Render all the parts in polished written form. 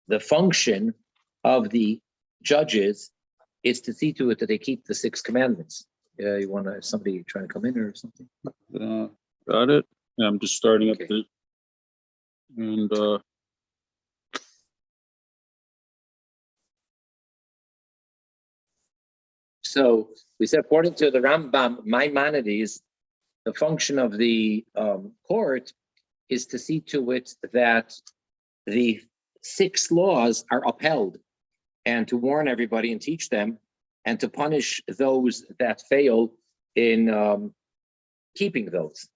the function of the judges is to see to it that they keep the 6 commandments. You want to, somebody trying to come in or something? Got it. Yeah, I'm just starting up the, and so we said, according to the Rambam, Maimonides, the function of the court is to see to it that the 6 laws are upheld, and to warn everybody and teach them, and to punish those that fail in keeping those.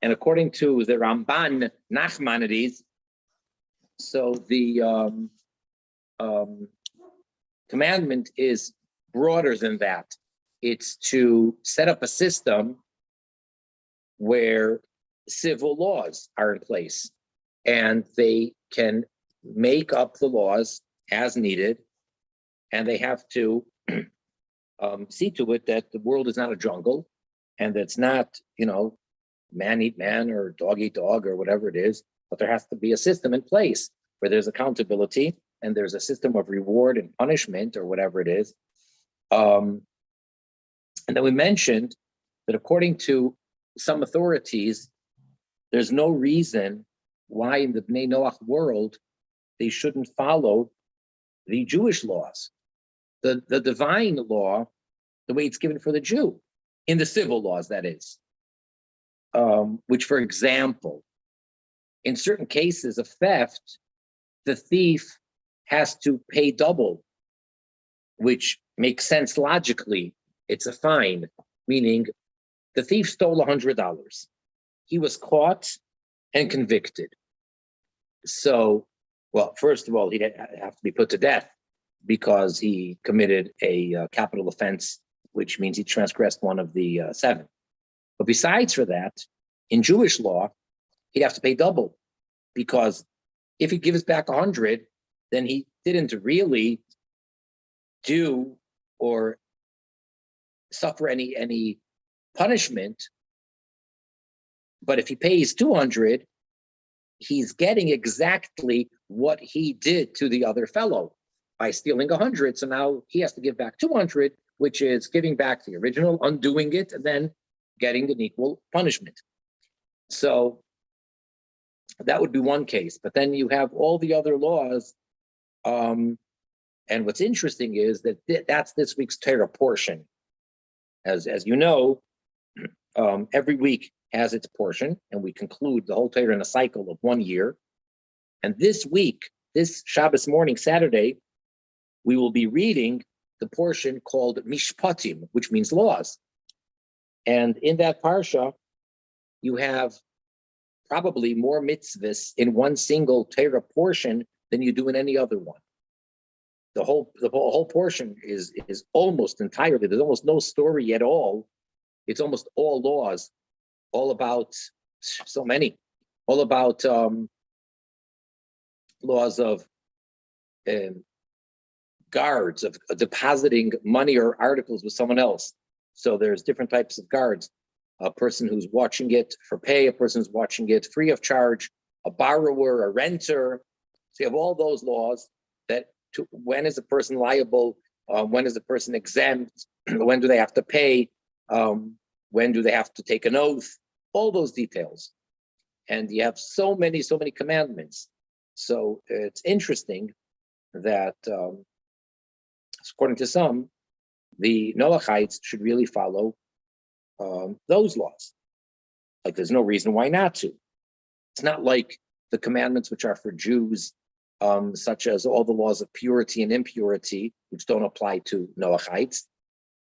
And according to the Ramban Nachmanides, so the commandment is broader than that. It's to set up a system where civil laws are in place, and they can make up the laws as needed, and they have to see to it that the world is not a jungle, and it's not, man eat man or dog eat dog or whatever it is, but there has to be a system in place where there's accountability and there's a system of reward and punishment or whatever it is. And then we mentioned that according to some authorities, there's no reason why in the Bnei Noach world they shouldn't follow the Jewish laws, the divine law, the way it's given for the Jew, in the civil laws, that is. Which, for example, in certain cases of theft, the thief has to pay double, which makes sense logically. It's a fine, meaning the thief stole $100. He was caught and convicted. So, well, first of all, he'd have to be put to death because he committed a capital offense, which means he transgressed one of the 7. But besides for that, in Jewish law, he'd have to pay double, because if he gives back 100, then he didn't really do or suffer any punishment. But if he pays 200, he's getting exactly what he did to the other fellow by stealing 100. So now he has to give back 200, which is giving back the original, undoing it, and then getting an equal punishment. So that would be one case. But then you have all the other laws. And what's interesting is that that's this week's Torah portion. As you know, every week has its portion, and we conclude the whole Torah in a cycle of 1 year. And this week, this Shabbos morning, Saturday, we will be reading the portion called Mishpatim, which means laws. And in that parsha, you have probably more mitzvahs in one single Torah portion than you do in any other one. The whole portion is almost entirely, there's almost no story at all. It's almost all laws, all about so many, all about laws of guards, of depositing money or articles with someone else. So there's different types of guards. A person who's watching it for pay, a person who's watching it free of charge, a borrower, a renter. So you have all those laws that when is a person liable, when is a person exempt, when do they have to pay, when do they have to take an oath, all those details. And you have so many commandments. So it's interesting that, according to some, the Noachites should really follow those laws. Like there's no reason why not to. It's not like the commandments which are for Jews, such as all the laws of purity and impurity, which don't apply to Noachites.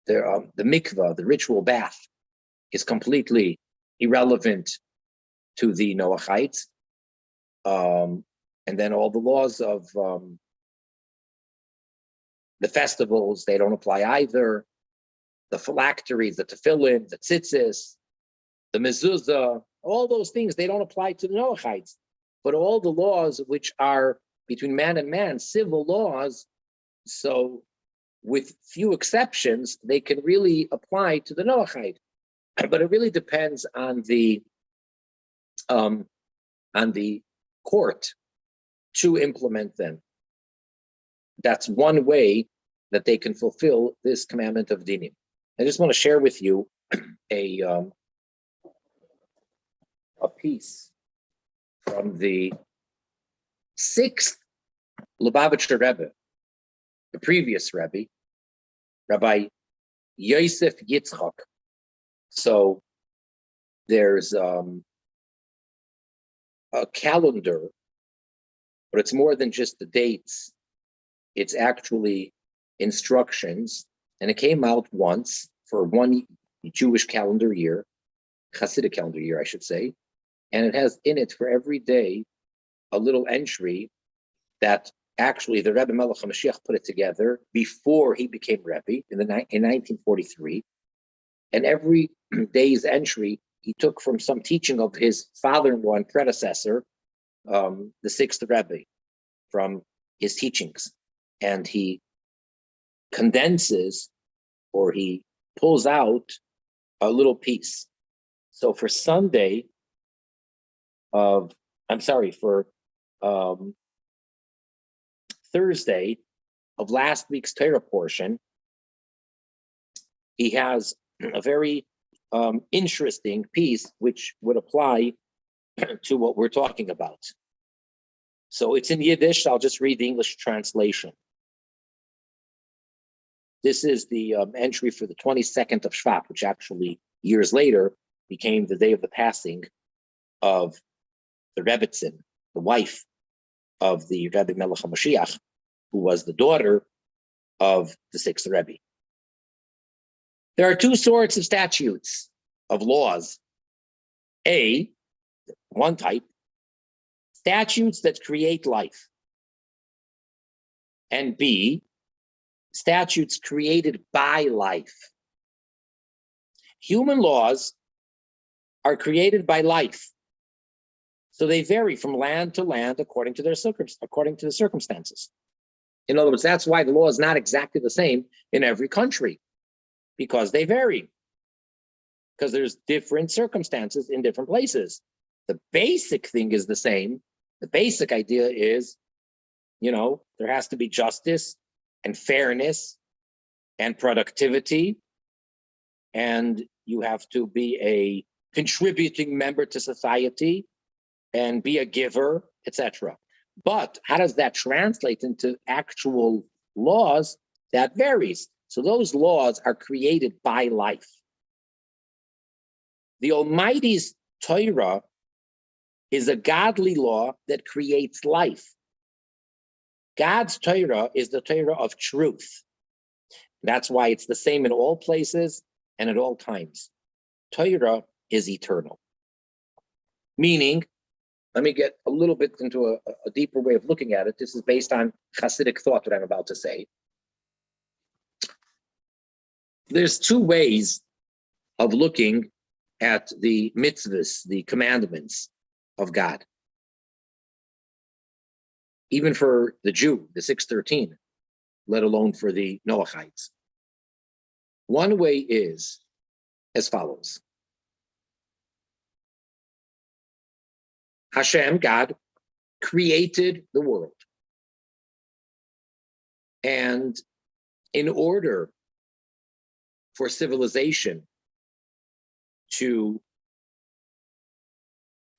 The mikvah, the ritual bath, is completely irrelevant to the Noachites. And then all the laws of the festivals, they don't apply either. The phylacteries, the tefillin, the tzitzis, the mezuzah, all those things, they don't apply to the Noachites. But all the laws which are between man and man, civil laws, so with few exceptions, they can really apply to the Noachite. But it really depends on the court to implement them. That's one way that they can fulfill this commandment of dinim. I just want to share with you a piece from the 6th Lubavitcher Rebbe, the previous Rebbe, Rabbi Yosef Yitzchak. So there's a calendar, but it's more than just the dates. It's actually instructions, and it came out once for one Jewish calendar year, Hasidic calendar year, I should say, and it has in it for every day a little entry that actually the Rebbe Melech HaMashiach put it together before he became Rebbe in 1943, and every day's entry he took from some teaching of his father-in-law and predecessor, the 6th Rebbe, from his teachings, and he condenses or he pulls out a little piece. So for Sunday for Thursday of last week's Torah portion, he has a very interesting piece which would apply to what we're talking about. So it's in Yiddish. I'll just read the English translation. This is the entry for the 22nd of Shvat, which actually years later became the day of the passing of the Rebbetzin, the wife of the Rebbe Melech HaMashiach, who was the daughter of the 6th Rebbe. There are two sorts of statutes, of laws. A, one type, statutes that create life. And B, statutes created by life. Human laws are created by life. So they vary from land to land according to the circumstances. In other words, that's why the law is not exactly the same in every country, because they vary, because there's different circumstances in different places. The basic thing is the same. The basic idea is, there has to be justice and fairness and productivity, and you have to be a contributing member to society and be a giver, etc. But how does that translate into actual laws? That varies. So those laws are created by life. The Almighty's Torah is a godly law that creates life. God's Torah is the Torah of truth. That's why it's the same in all places and at all times. Torah is eternal. Meaning, let me get a little bit into a deeper way of looking at it. This is based on Hasidic thought, what I'm about to say. There's two ways of looking at the mitzvahs, the commandments of God. Even for the Jew, the 613, let alone for the Noachites. One way is as follows. Hashem, God, created the world. And in order for civilization to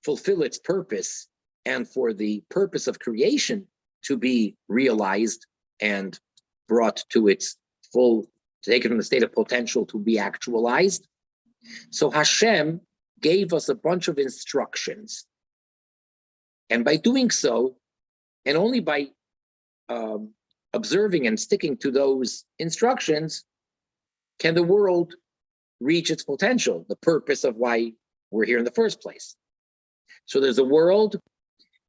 fulfill its purpose and for the purpose of creation to be realized and brought to its full, taken from the state of potential to be actualized, so Hashem gave us a bunch of instructions. And by doing so, and only by observing and sticking to those instructions, can the world reach its potential, the purpose of why we're here in the first place. So there's a world,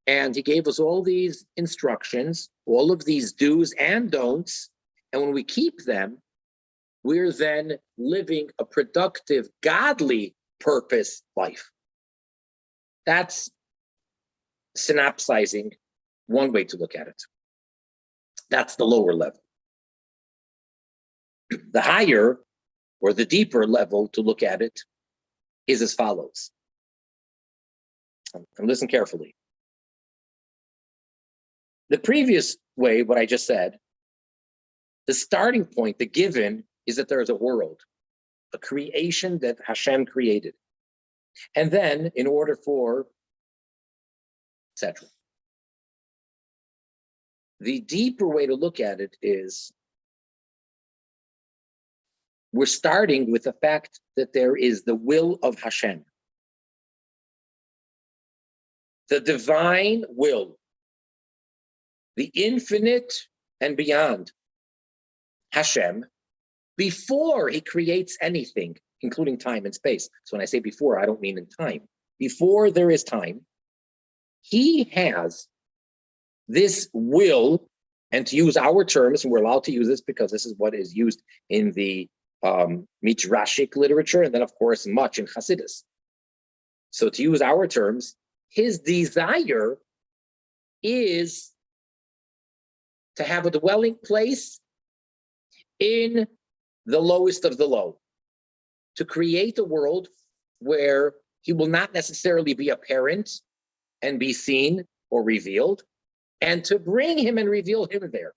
and he gave us all these instructions, all of these do's and don'ts, and when we keep them, we're then living a productive, godly purpose life. That's synopsizing one way to look at it. That's the lower level. The higher or the deeper level to look at it is as follows. And listen carefully. The previous way, what I just said, the starting point, the given, is that there is a world, a creation that Hashem created. And then, in order for, etc. The deeper way to look at it is we're starting with the fact that there is the will of Hashem. The divine will, the infinite and beyond Hashem, before he creates anything, including time and space. So when I say before, I don't mean in time. Before there is time, he has this will, and to use our terms, and we're allowed to use this because this is what is used in the Midrashic literature, and then of course much in Hasidus. So to use our terms, his desire is to have a dwelling place in the lowest of the low, to create a world where he will not necessarily be apparent and be seen or revealed, and to bring him and reveal him there.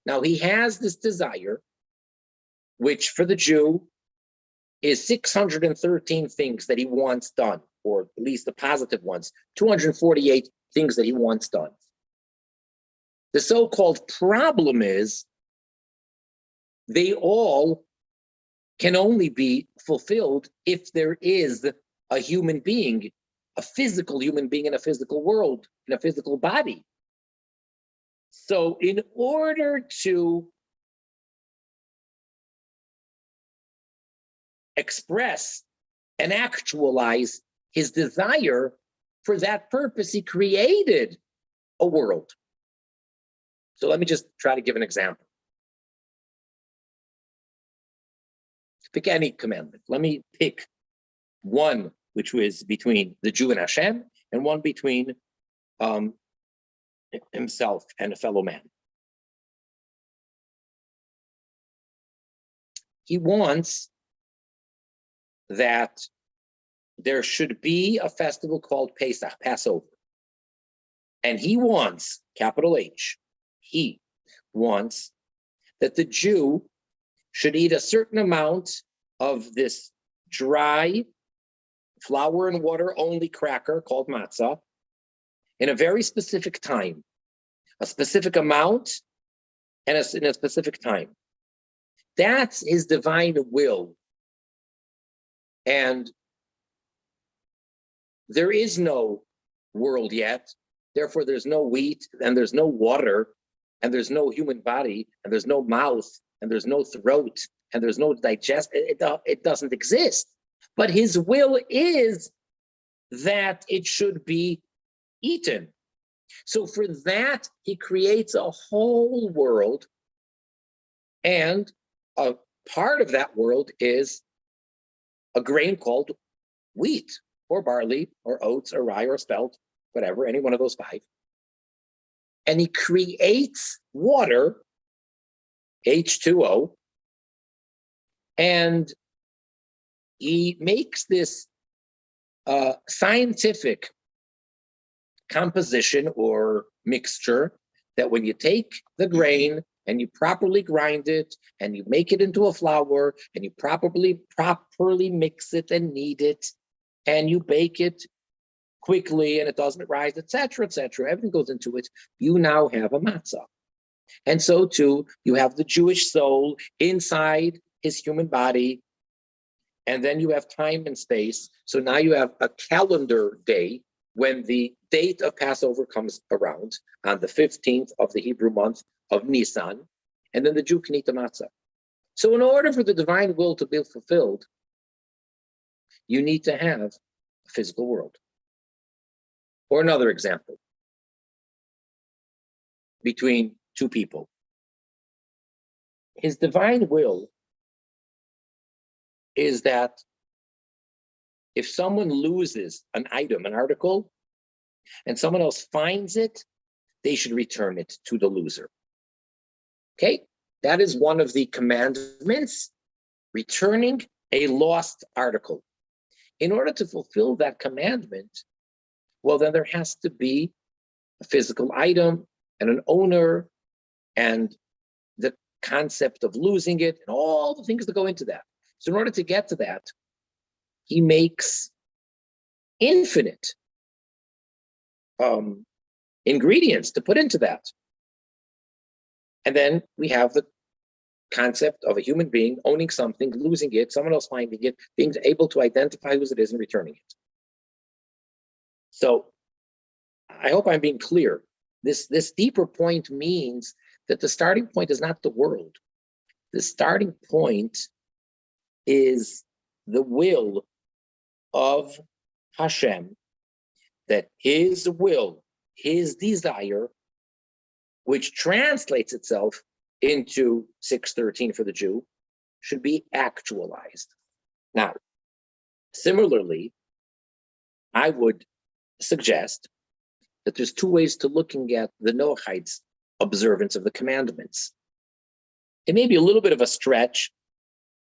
Now he has this desire, which for the Jew is 613 things that he wants done, or at least the positive ones, 248 things that he wants done. The so-called problem is they all can only be fulfilled if there is a human being, a physical human being in a physical world, in a physical body. So in order to express and actualize his desire, for that purpose, he created a world. So let me just try to give an example. Pick any commandment. Let me pick one which was between the Jew and Hashem, and one between himself and a fellow man. He wants that there should be a festival called Pesach, Passover. And he wants, capital H, he wants that the Jew should eat a certain amount of this dry flour and water only cracker called matzah in a very specific time, a specific amount and in a specific time. That's his divine will. And there is no world yet, therefore there's no wheat, and there's no water, and there's no human body, and there's no mouth, and there's no throat, and there's no digest. It doesn't exist. But his will is that it should be eaten. So for that, he creates a whole world, and a part of that world is a grain called wheat, or barley, or oats, or rye, or spelt, whatever, any one of those five. And he creates water, H2O, and he makes this scientific composition or mixture that when you take the grain and you properly grind it and you make it into a flour and you properly mix it and knead it and you bake it quickly and it doesn't rise, etc., everything goes into it, you now have a matzah. And so too, you have the Jewish soul inside his human body, and then you have time and space. So now you have a calendar day when the date of Passover comes around on the 15th of the Hebrew month of Nisan, and then the Jew can eat the matzah. So in order for the divine will to be fulfilled, you need to have a physical world. Or another example, between two people. His divine will is that if someone loses an item, an article, and someone else finds it, they should return it to the loser. Okay, that is one of the commandments, returning a lost article. In order to fulfill that commandment, well, then there has to be a physical item and an owner and the concept of losing it and all the things that go into that. So in order to get to that, he makes infinite ingredients to put into that. And then we have the concept of a human being owning something, losing it, someone else finding it, being able to identify whose it is and returning it. So I hope I'm being clear. This deeper point means that the starting point is not the world. The starting point is the will of Hashem, that his will, his desire, which translates itself into 613 for the Jew, should be actualized. Now, similarly, I would suggest that there's two ways to looking at the Noachites' observance of the commandments. It may be a little bit of a stretch,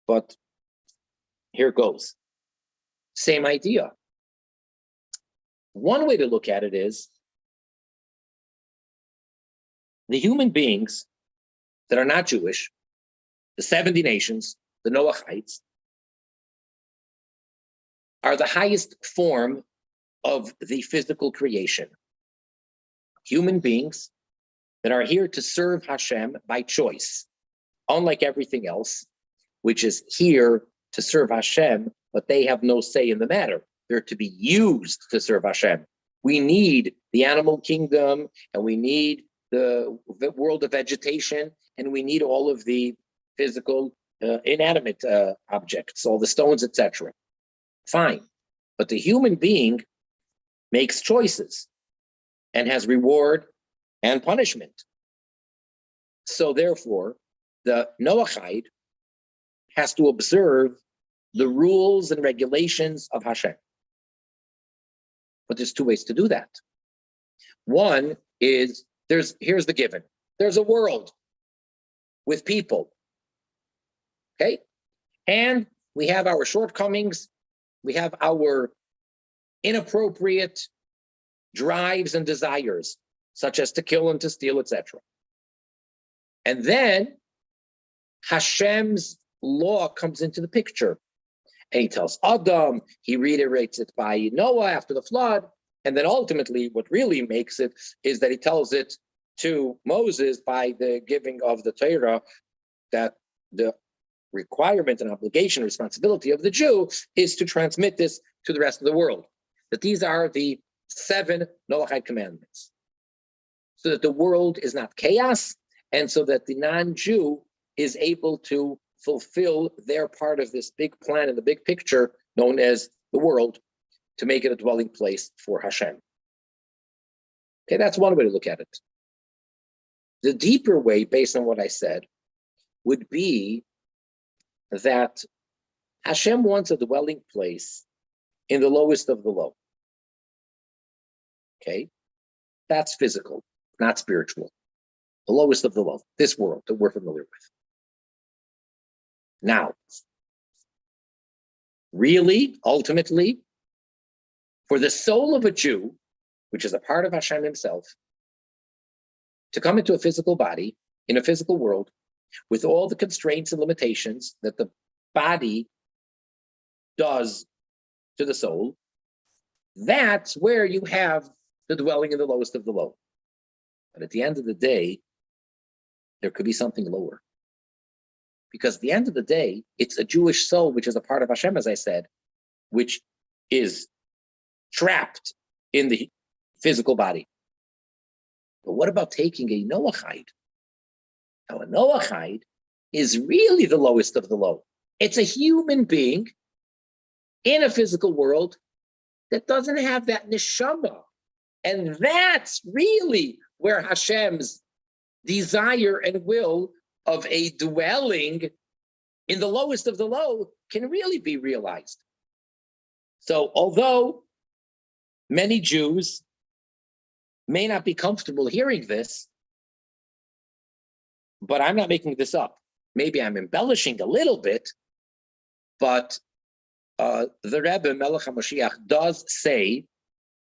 but here goes. Same idea. One way to look at it is the human beings that are not Jewish, the 70 nations, the Noachites, are the highest form of the physical creation. Human beings that are here to serve Hashem by choice, unlike everything else, which is here to serve Hashem, but they have no say in the matter. They're to be used to serve Hashem. We need the animal kingdom, and we need the world of vegetation, and we need all of the physical, inanimate objects, all the stones, etc. Fine. But the human being makes choices and has reward and punishment. So therefore, the Noachite has to observe the rules and regulations of Hashem. But there's two ways to do that. One is, here's the given. There's a world with people, okay? And we have our shortcomings, we have our inappropriate drives and desires, such as to kill and to steal, etc. And then Hashem's law comes into the picture. And he tells Adam, he reiterates it by Noah after the flood. And then ultimately, what really makes it is that he tells it to Moses by the giving of the Torah, that the requirement and obligation, responsibility of the Jew is to transmit this to the rest of the world. That these are the 7 Noachite commandments. So that the world is not chaos, and so that the non-Jew is able to fulfill their part of this big plan in the big picture known as the world, to make it a dwelling place for Hashem. Okay, that's one way to look at it. The deeper way, based on what I said, would be that Hashem wants a dwelling place in the lowest of the low. Okay, that's physical, not spiritual. The lowest of the low, this world that we're familiar with. Now, really, ultimately, for the soul of a Jew, which is a part of Hashem himself, to come into a physical body, in a physical world, with all the constraints and limitations that the body does to the soul, that's where you have the dwelling in the lowest of the low. But at the end of the day, there could be something lower. Because at the end of the day, it's a Jewish soul, which is a part of Hashem, as I said, which is trapped in the physical body. But what about taking a Noachite? Now, a Noachite is really the lowest of the low. It's a human being in a physical world that doesn't have that neshama. And that's really where Hashem's desire and will of a dwelling in the lowest of the low can really be realized. So although many Jews may not be comfortable hearing this, but I'm not making this up. Maybe I'm embellishing a little bit, but the Rebbe Melech HaMashiach does say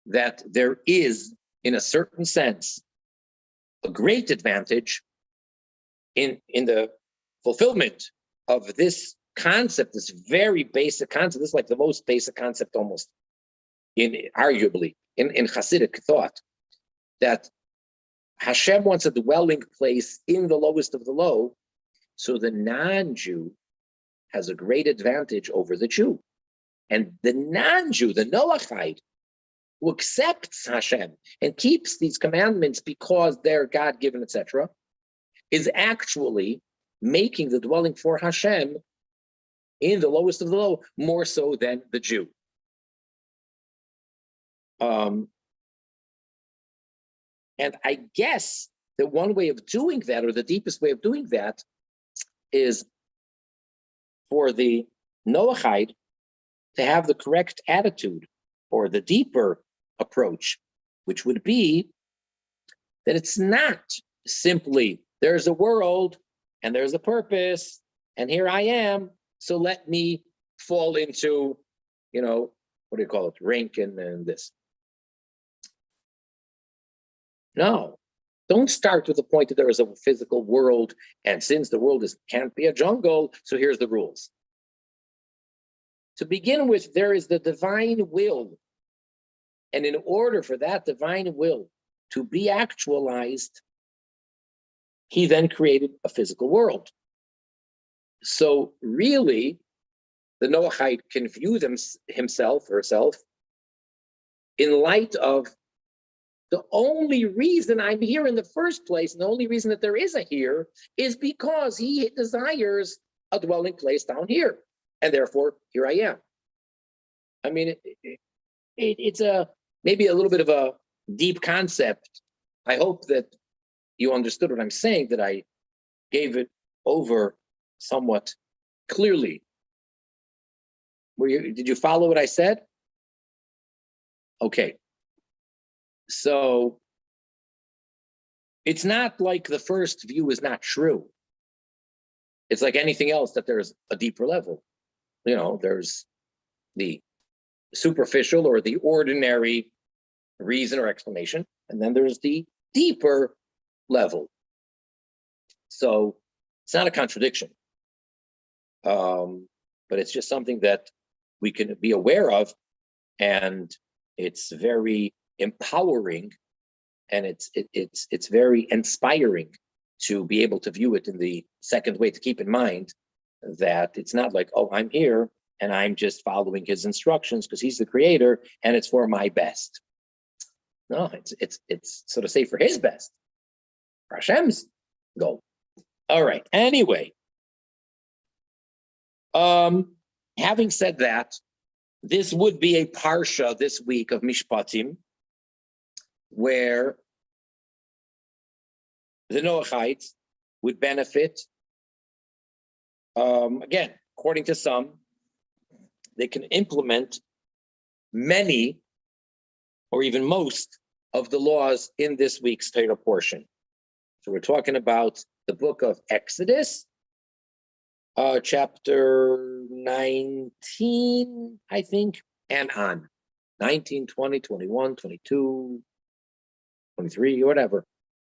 that there is, in a certain sense, a great advantage in the fulfillment of this concept, this very basic concept. This is like the most basic concept almost arguably in Hasidic thought, that Hashem wants a dwelling place in the lowest of the low, so the non-Jew has a great advantage over the Jew. And the non-Jew, the Noachite, who accepts Hashem and keeps these commandments because they're God-given, etc., is actually making the dwelling for Hashem in the lowest of the low more so than the Jew. And I guess that one way of doing that, or the deepest way of doing that, is for the Noachite to have the correct attitude, or the deeper approach, which would be that it's not simply there's a world and there's a purpose and here I am, so let me fall into, what do you call it, rink and this. No, don't start with the point that there is a physical world, and since the world can't be a jungle, so here's the rules. To begin with, there is the divine will. And in order for that divine will to be actualized, he then created a physical world. So really, the Noachite can view himself or herself in light of the only reason I'm here in the first place, and the only reason that there is a here, is because he desires a dwelling place down here. And therefore, here I am. I mean, it's maybe a little bit of a deep concept. I hope that you understood what I'm saying, that I gave it over somewhat clearly. Did you follow what I said? Okay. So it's not like the first view is not true. It's like anything else, that there's a deeper level. There's the superficial or the ordinary reason or explanation, and then there's the deeper level. So it's not a contradiction, but it's just something that we can be aware of, and it's very empowering, and it's very inspiring to be able to view it in the second way, to keep in mind that it's not like, oh, I'm here and I'm just following his instructions because he's the creator and it's for my best. No, it's so to say for his best, for Hashem's goal. All right. Anyway, having said that, this would be a parsha this week of Mishpatim, where the Noachites would benefit. Again, according to some, they can implement many or even most of the laws in this week's Torah portion. So we're talking about the book of Exodus, chapter 19, I think, and on. 19, 20, 21, 22, 23, whatever.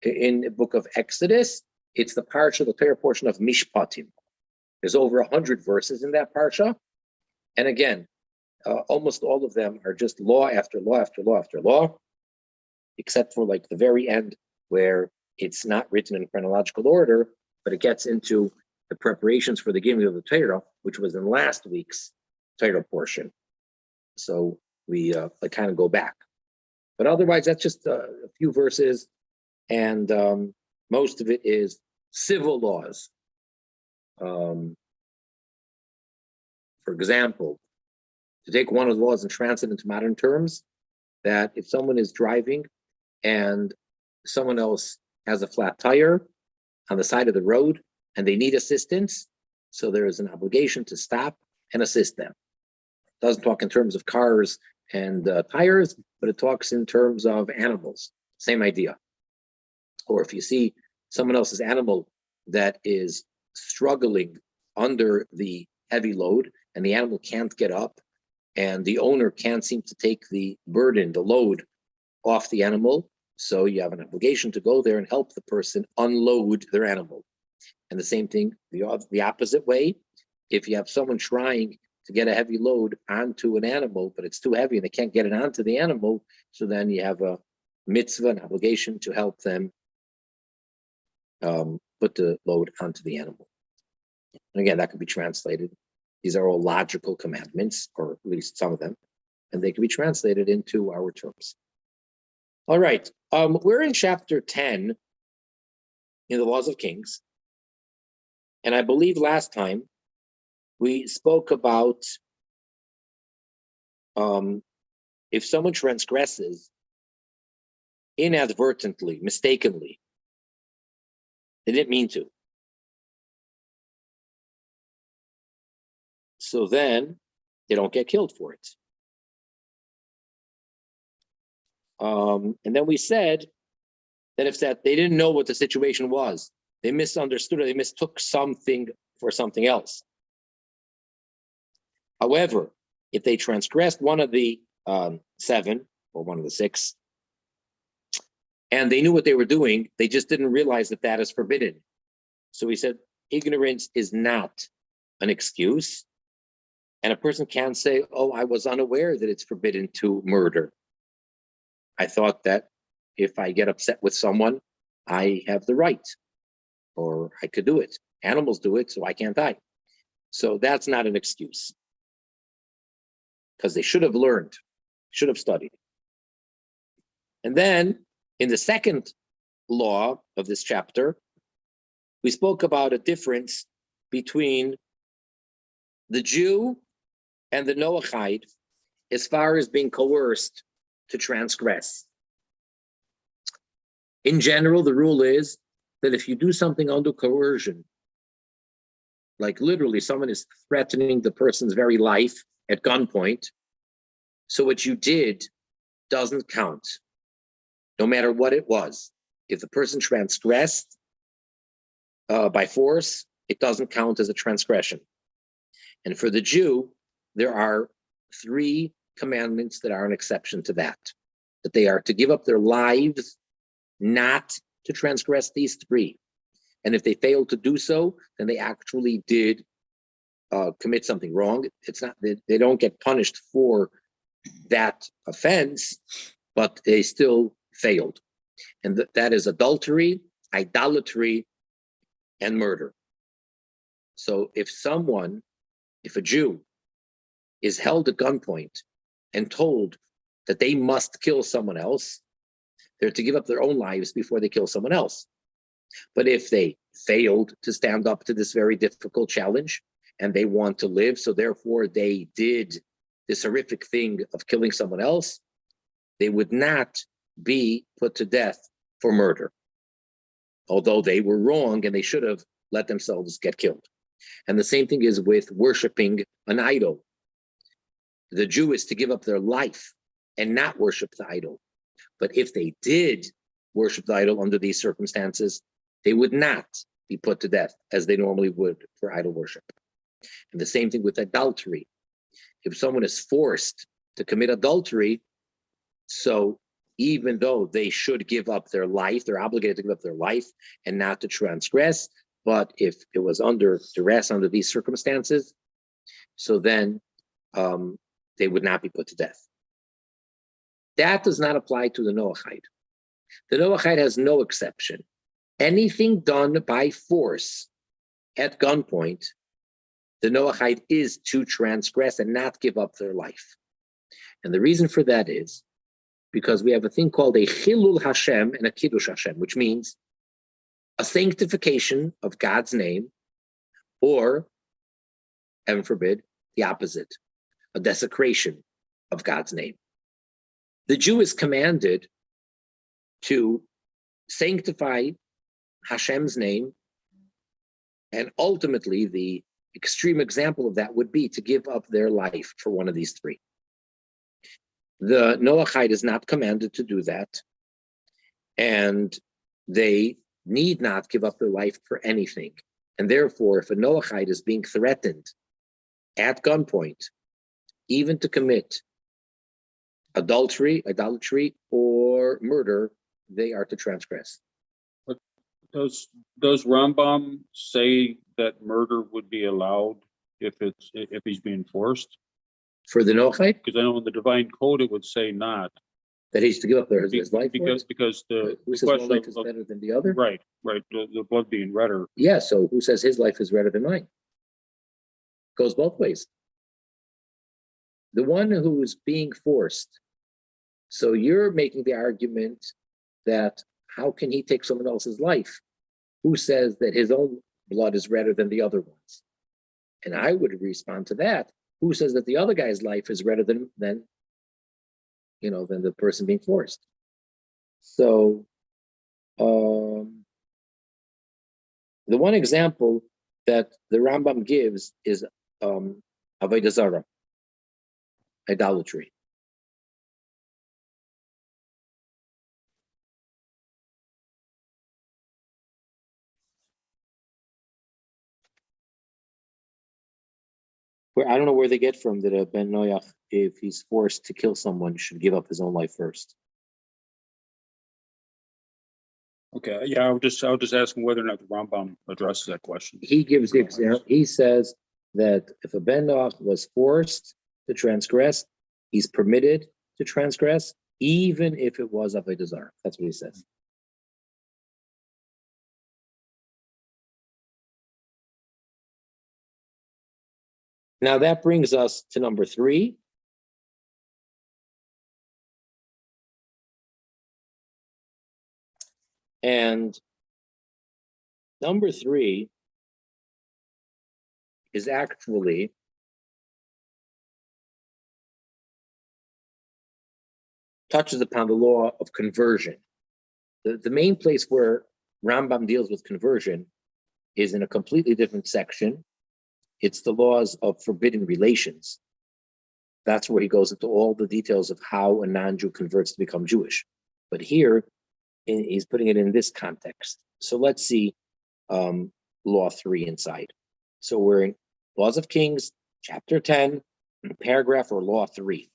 In the book of Exodus, it's the parsha, the Torah portion of Mishpatim. There's over 100 verses in that parsha. And again, almost all of them are just law after law after law after law, except for like the very end where it's not written in chronological order, but it gets into the preparations for the giving of the Torah, which was in last week's Torah portion. So we kind of go back. But otherwise, that's just a few verses, and most of it is civil laws. For example, to take one of the laws and translate into modern terms, that if someone is driving and someone else has a flat tire on the side of the road and they need assistance, so there is an obligation to stop and assist them. It doesn't talk in terms of cars and tires, but it talks in terms of animals. Same idea. Or if you see someone else's animal that is struggling under the heavy load and the animal can't get up and the owner can't seem to take the burden, the load off the animal, So you have an obligation to go there and help the person unload their animal. And the same thing, the opposite way, if you have someone trying to get a heavy load onto an animal, but it's too heavy and they can't get it onto the animal, so then you have a mitzvah, an obligation to help them put the load onto the animal. And again, that could be translated. These are all logical commandments, or at least some of them, and they can be translated into our terms. All right, we're in chapter 10 in the Laws of Kings. And I believe last time we spoke about if someone transgresses inadvertently, mistakenly, they didn't mean to. So then they don't get killed for it. And then we said that if they didn't know what the situation was, they misunderstood or they mistook something for something else. However, if they transgressed one of the 7 or one of the 6, and they knew what they were doing, they just didn't realize that that is forbidden. So we said ignorance is not an excuse. And a person can't say, oh, I was unaware that it's forbidden to murder. I thought that if I get upset with someone, I have the right, or I could do it. Animals do it, so I can't die. So that's not an excuse, because they should have learned, should have studied. And then in the second law of this chapter, we spoke about a difference between the Jew and the Noachide as far as being coerced to transgress. In general, the rule is that if you do something under coercion, like literally someone is threatening the person's very life at gunpoint, so what you did doesn't count, no matter what it was. If the person transgressed by force, it doesn't count as a transgression. And for the Jew, there are 3 commandments that are an exception to that they are to give up their lives, not to transgress these 3. And if they fail to do so, then they actually did commit something wrong. It's not, they don't get punished for that offense, but they still failed. And that is adultery, idolatry, and murder. So if a Jew is held at gunpoint and told that they must kill someone else, they're to give up their own lives before they kill someone else. But if they failed to stand up to this very difficult challenge and they want to live, so therefore they did this horrific thing of killing someone else, they would not be put to death for murder, although they were wrong and they should have let themselves get killed. And the same thing is with worshiping an idol. The Jew is to give up their life and not worship the idol. But if they did worship the idol under these circumstances, they would not be put to death as they normally would for idol worship. And the same thing with adultery. If someone is forced to commit adultery, so even though they should give up their life, they're obligated to give up their life and not to transgress, but if it was under duress under these circumstances, so then they would not be put to death. That does not apply to the Noachide. The Noachide has no exception. Anything done by force at gunpoint, the Noachide is to transgress and not give up their life. And the reason for that is because we have a thing called a Chilul Hashem and a Kiddush Hashem, which means a sanctification of God's name, or, heaven forbid, the opposite, a desecration of God's name. The Jew is commanded to sanctify Hashem's name, and ultimately the extreme example of that would be to give up their life for one of these 3. The Noachide is not commanded to do that, and they need not give up their life for anything. And therefore, if a Noachide is being threatened at gunpoint, even to commit adultery, or murder, they are to transgress. Does Rambam say that murder would be allowed if he's being forced? For the Noachite, Because I know in the divine code it would say not. that he's to give up his life for it? Because Who the says one question life is better than the other? right, the blood being redder. Yeah, so who says his life is redder than mine? Goes both ways. The one who's being forced. So you're making the argument that how can he take someone else's life? Who says that his own blood is redder than the other ones? And I would respond to that. Who says that the other guy's life is redder than the person being forced? So the one example that the Rambam gives is Avodah Zarah, idolatry. Where I don't know where they get from that Bnei Noach, if he's forced to kill someone, should give up his own life first. Okay, yeah, I was just asking whether or not the Rambam addresses that question. He gives the example. He says that if a Bnei Noach was forced to transgress, he's permitted to transgress, even if it was Avodah Zarah. That's what he says. Now that brings us to number 3. And number 3 is actually touches upon the law of conversion. The main place where Rambam deals with conversion is in a completely different section. It's the laws of forbidden relations. That's where he goes into all the details of how a non-Jew converts to become Jewish. But here, he's putting it in this context. So let's see law 3 inside. So we're in Laws of Kings, chapter 10, paragraph or law 3.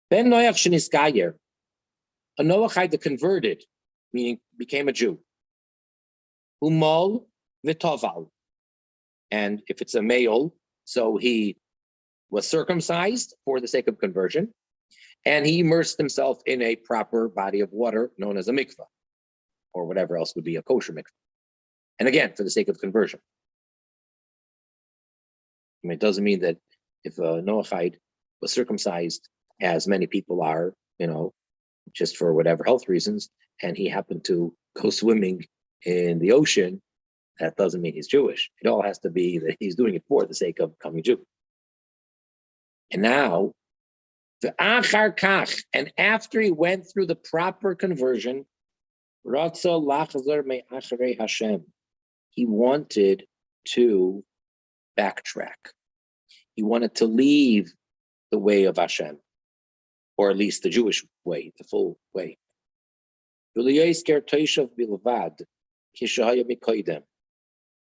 Ben Noach sheniskayer, a Noachite converted, meaning became a Jew. Umol v'toval. And if it's a male, so he was circumcised for the sake of conversion, and he immersed himself in a proper body of water known as a mikvah, or whatever else would be a kosher mikvah. And again, for the sake of conversion. I mean, it doesn't mean that if a Noachite was circumcised, as many people are, just for whatever health reasons, and he happened to go swimming in the ocean, that doesn't mean he's Jewish. It all has to be that he's doing it for the sake of becoming Jew. And now, the achar kach, and after he went through the proper conversion, ratza lachzer me'acharei Hashem, he wanted to backtrack. He wanted to leave the way of Hashem, or at least the Jewish way, the full way.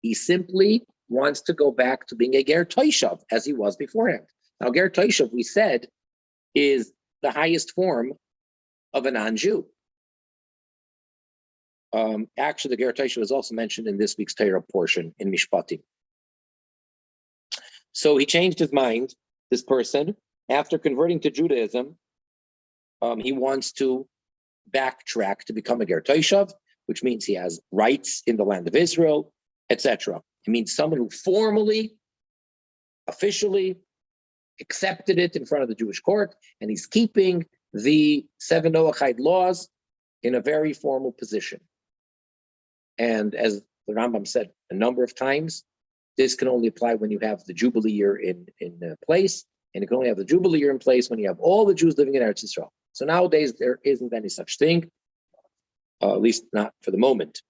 He simply wants to go back to being a ger toishav as he was beforehand. Now, ger toishav, we said, is the highest form of a non-Jew. Actually, the ger toishav is also mentioned in this week's Torah portion in Mishpatim. So he changed his mind, this person, after converting to Judaism. He wants to backtrack to become a ger toishav, which means he has rights in the land of Israel, etc. It means someone who formally, officially accepted it in front of the Jewish court, and he's keeping the 7 Noachide laws in a very formal position. And as the Rambam said a number of times, this can only apply when you have the Jubilee year in place, and you can only have the Jubilee year in place when you have all the Jews living in Eretz Yisrael. So nowadays, there isn't any such thing, at least not for the moment.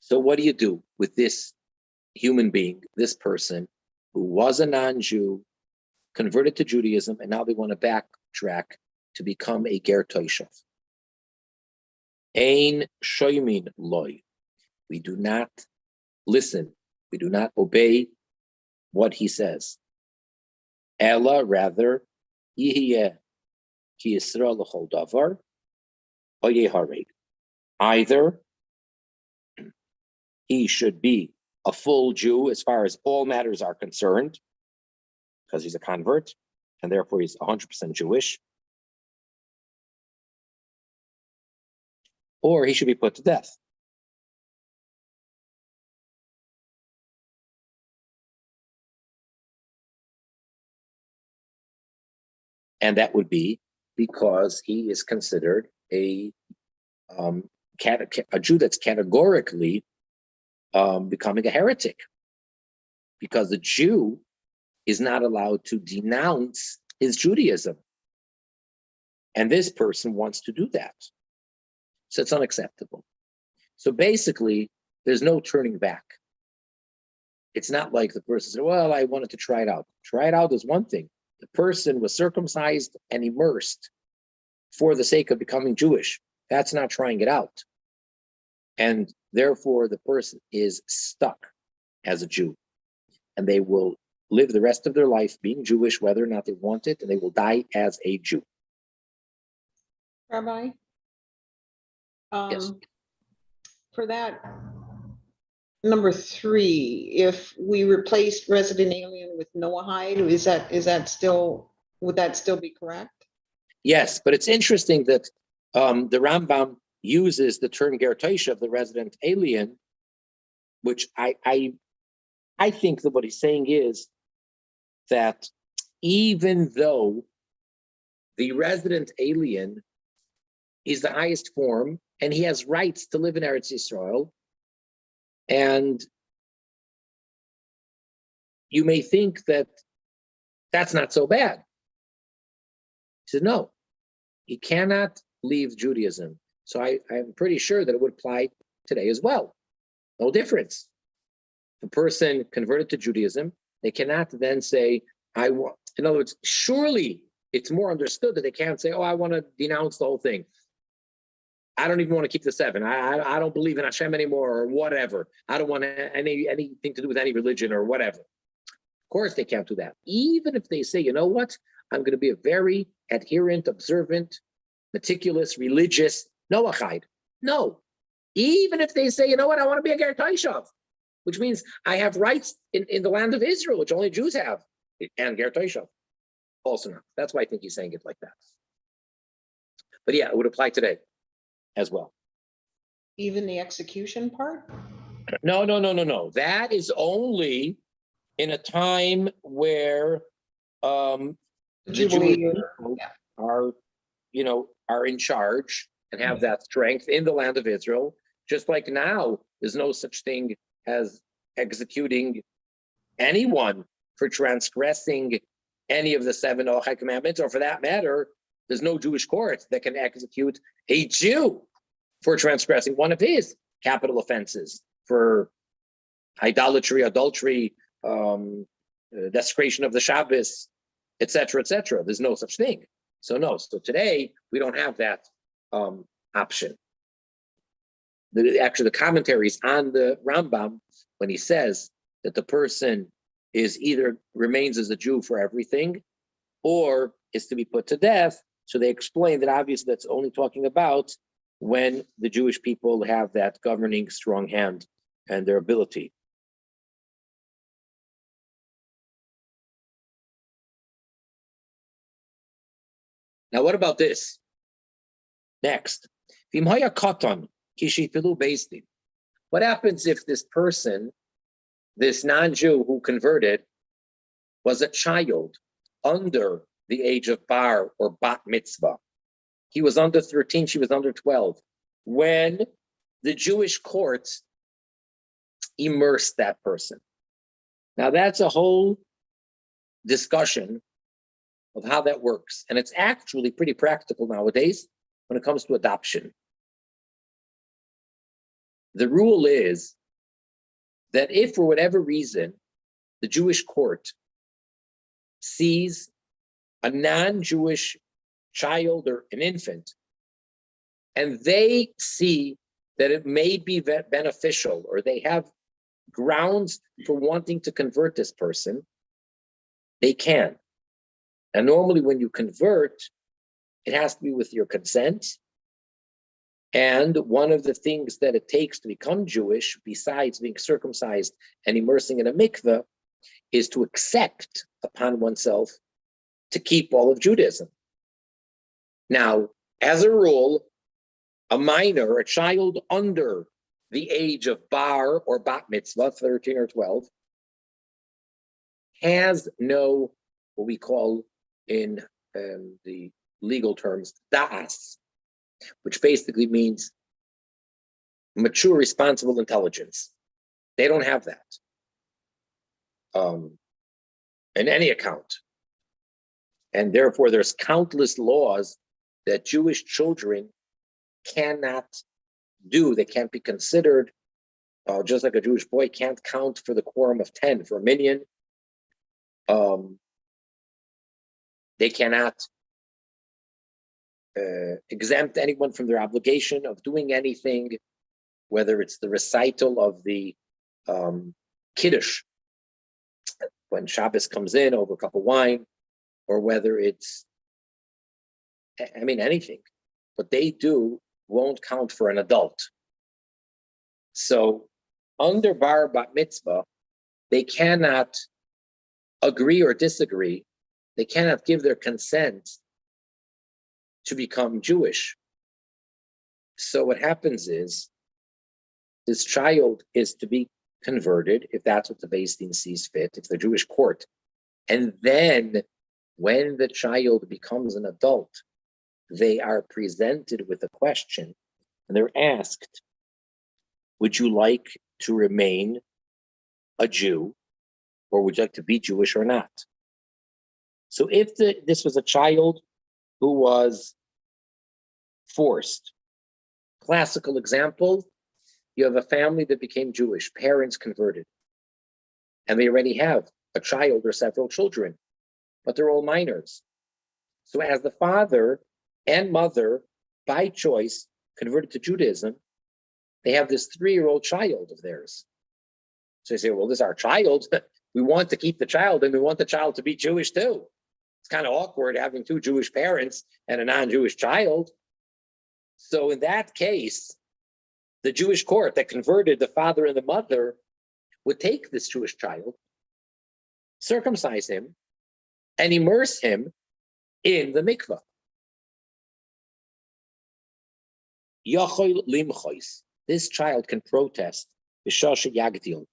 So what do you do with this human being, this person who was a non-Jew, converted to Judaism, and now they want to backtrack to become a ger toishav? Ein shoymin loy. We do not listen. We do not obey what he says. Ella, rather, yihiyeh ki Yisrael l'chol davar. or yehareg. Either he should be a full Jew as far as all matters are concerned, because he's a convert, and therefore he's 100% Jewish, or he should be put to death. And that would be because he is considered a Jew that's categorically becoming a heretic, because the Jew is not allowed to denounce his Judaism. And this person wants to do that. So it's unacceptable. So basically, there's no turning back. It's not like the person said, well, I wanted to try it out. Try it out is one thing. The person was circumcised and immersed for the sake of becoming Jewish. That's not trying it out. And therefore, the person is stuck as a Jew. And they will live the rest of their life being Jewish, whether or not they want it, and they will die as a Jew. Rabbi? Yes. For that, number 3, if we replaced resident alien with Noahide, would that still be correct? Yes, but it's interesting that the Rambam uses the term ger toshav, the resident alien, which I think that what he's saying is that even though the resident alien is the highest form and he has rights to live in Eretz Yisrael, and you may think that that's not so bad. He said, no, he cannot leave Judaism. So I'm pretty sure that it would apply today as well. No difference. The person converted to Judaism, they cannot then say, in other words, surely it's more understood that they can't say, oh, I want to denounce the whole thing. I don't even want to keep the 7. I don't believe in Hashem anymore, or whatever. I don't want anything to do with any religion or whatever. Of course they can't do that. Even if they say, you know what, I'm going to be a very adherent, observant, meticulous, religious Noachide. No. Even if they say, you know what, I want to be a ger toshav, which means I have rights in the land of Israel, which only Jews have, and ger toshav. Also not. That's why I think he's saying it like that. But yeah, it would apply today as well. Even the execution part? No. That is only in a time where the Jewish people are in charge and have that strength in the land of Israel. Just like now, there's no such thing as executing anyone for transgressing any of the 7 Noachide commandments, or for that matter, there's no Jewish court that can execute a Jew for transgressing one of his capital offenses, for idolatry, adultery, desecration of the Shabbos, etc., etc. There's no such thing. So no. So today we don't have that option. Actually, the commentaries on the Rambam, when he says that the person is either remains as a Jew for everything, or is to be put to death. So they explain that obviously that's only talking about when the Jewish people have that governing strong hand and their ability. Now, what about this? Next, what happens if this person, this non-Jew who converted, was a child under the age of bar or bat mitzvah? He was under 13, she was under 12. When the Jewish courts immersed that person. Now that's a whole discussion of how that works. And it's actually pretty practical nowadays when it comes to adoption. The rule is that if for whatever reason the Jewish court sees a non-Jewish child or an infant, and they see that it may be beneficial, or they have grounds for wanting to convert this person, they can. And normally when you convert, it has to be with your consent, And one of the things that it takes to become Jewish, besides being circumcised and immersing in a mikveh, is to accept upon oneself to keep all of Judaism. Now, as a rule, a minor, a child under the age of bar or bat mitzvah, 13 or 12, has no, what we call in the legal terms, da'as, which basically means mature, responsible intelligence. They don't have that in any account. And therefore, there's countless laws that Jewish children cannot do. They can't be considered, just like a Jewish boy can't count for the quorum of 10 for a minyan. They cannot exempt anyone from their obligation of doing anything, whether it's the recital of the Kiddush, when Shabbos comes in over a cup of wine, or whether it's, anything. What they do won't count for an adult. So under bar bat mitzvah, they cannot agree or disagree. They cannot give their consent to become Jewish. So what happens is this child is to be converted, if that's what the Beis Din sees fit, if the Jewish court. And then when the child becomes an adult, they are presented with a question and they're asked, would you like to remain a Jew, or would you like to be Jewish or not? So if this was a child who was forced, classical example, you have a family that became Jewish, parents converted, and they already have a child or several children, but they're all minors. So as the father and mother, by choice, converted to Judaism, they have this 3-year-old child of theirs. So they say, well, this is our child. We want to keep the child, and we want the child to be Jewish too. It's kind of awkward having 2 Jewish parents and a non-Jewish child. So in that case, the Jewish court that converted the father and the mother would take this Jewish child, circumcise him, and immerse him in the mikvah. Yochel limchois. This child can protest b'shasha yagdil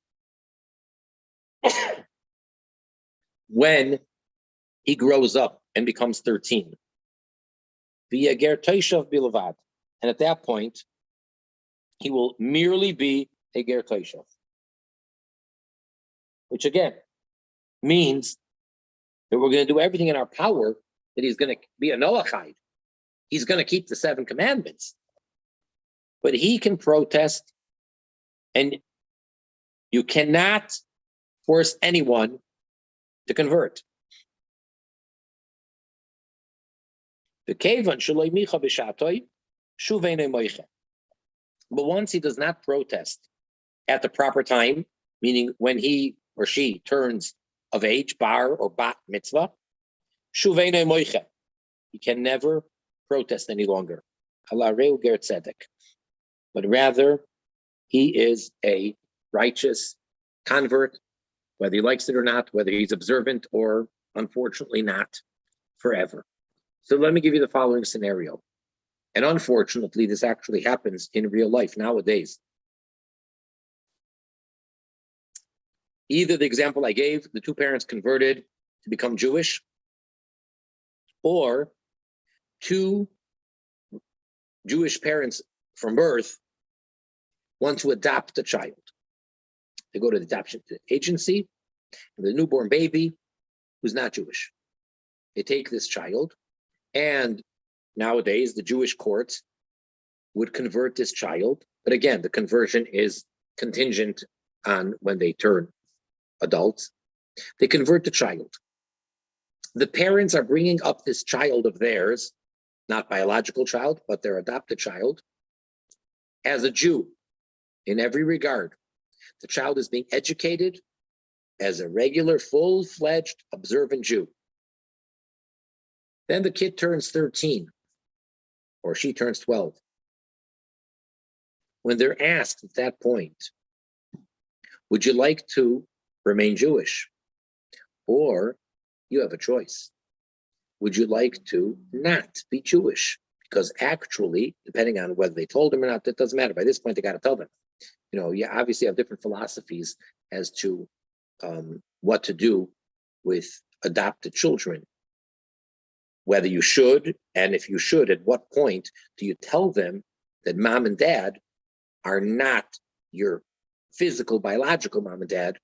when he grows up and becomes 13. V'yager toishav bilavad, and at that point, he will merely be a ger toishav, which again means that we're going to do everything in our power that he's going to be a Noachide. He's going to keep the 7 commandments. But he can protest, and you cannot force anyone to convert. But once he does not protest at the proper time, meaning when he or she turns of age, bar or bat mitzvah, he can never protest any longer. But rather, he is a righteous convert, whether he likes it or not, whether he's observant or unfortunately not, forever. So let me give you the following scenario. And unfortunately, this actually happens in real life nowadays. Either the example I gave, the 2 parents converted to become Jewish, or 2 Jewish parents from birth want to adopt a child. They go to the adoption agency, and the newborn baby who's not Jewish. They take this child, and nowadays the Jewish courts would convert this child. But again, the conversion is contingent on when they turn adults. They convert the child. The parents are bringing up this child of theirs, not biological child, but their adopted child, as a Jew in every regard. The child is being educated as a regular, full-fledged, observant Jew. Then the kid turns 13, or she turns 12. when they're asked at that point, would you like to remain Jewish? Or you have a choice. Would you like to not be Jewish? Because actually, depending on whether they told him or not, that doesn't matter. By this point, they got to tell them. You obviously have different philosophies as to what to do with adopted children. Whether you should, and if you should, at what point do you tell them that mom and dad are not your physical, biological mom and dad,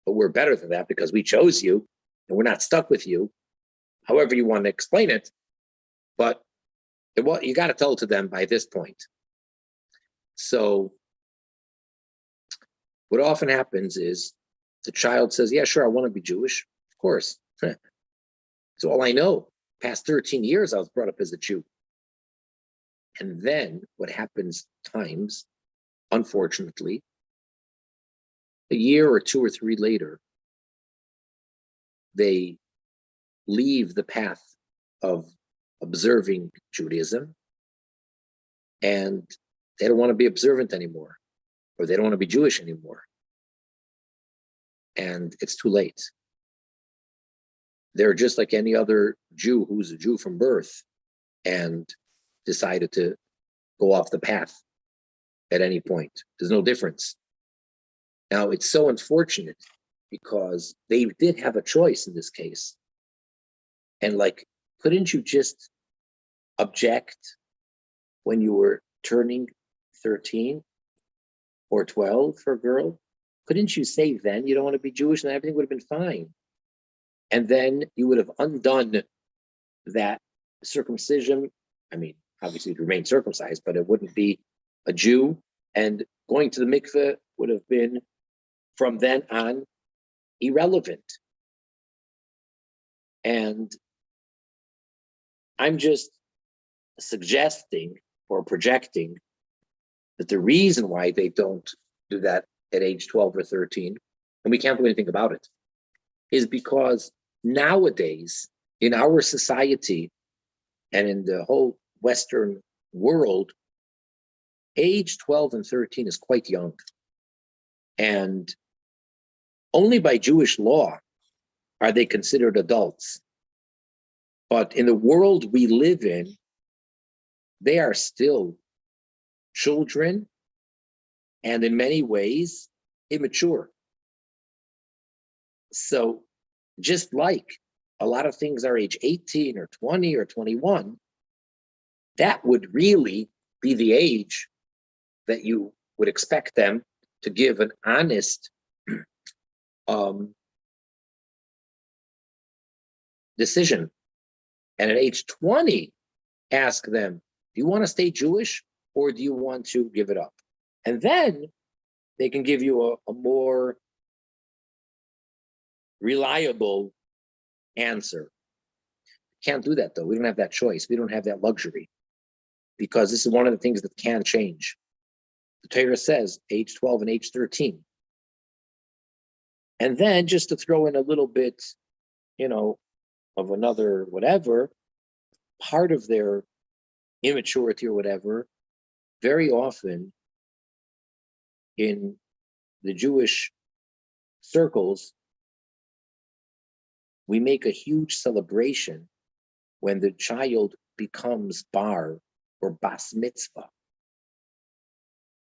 but we're better than that because we chose you and we're not stuck with you, however you want to explain it. But you got to tell it to them by this point. So what often happens is the child says, yeah, sure, I want to be Jewish. Of course. It's all I know. Past 13 years, I was brought up as a Jew. And then what happens times, unfortunately, a year or 2 or 3 later, they leave the path of observing Judaism and they don't want to be observant anymore, or they don't want to be Jewish anymore. And it's too late. They're just like any other Jew who's a Jew from birth and decided to go off the path at any point. There's no difference. Now, it's so unfortunate because they did have a choice in this case. And couldn't you just object when you were turning 13 or 12 for a girl? Couldn't you say then you don't want to be Jewish and everything would have been fine? And then you would have undone that circumcision. I mean, obviously you'd remain circumcised, but it wouldn't be a Jew. And going to the mikveh would have been, from then on, irrelevant. And I'm just suggesting or projecting that the reason why they don't do that at age 12 or 13, and we can't do anything about it, is because nowadays in our society and in the whole Western world, age 12 and 13 is quite young. And only by Jewish law are they considered adults. But in the world we live in, they are still children and in many ways immature. So just like a lot of things are age 18 or 20 or 21, that would really be the age that you would expect them to give an honest decision. And at age 20, ask them, do you want to stay Jewish or do you want to give it up? And then they can give you a more reliable answer. Can't do that though. We don't have that choice. We don't have that luxury because this is one of the things that can change. The Torah says age 12 and age 13. And then just to throw in a little bit, of another whatever, part of their immaturity or whatever, very often in the Jewish circles, we make a huge celebration when the child becomes bar or bas mitzvah.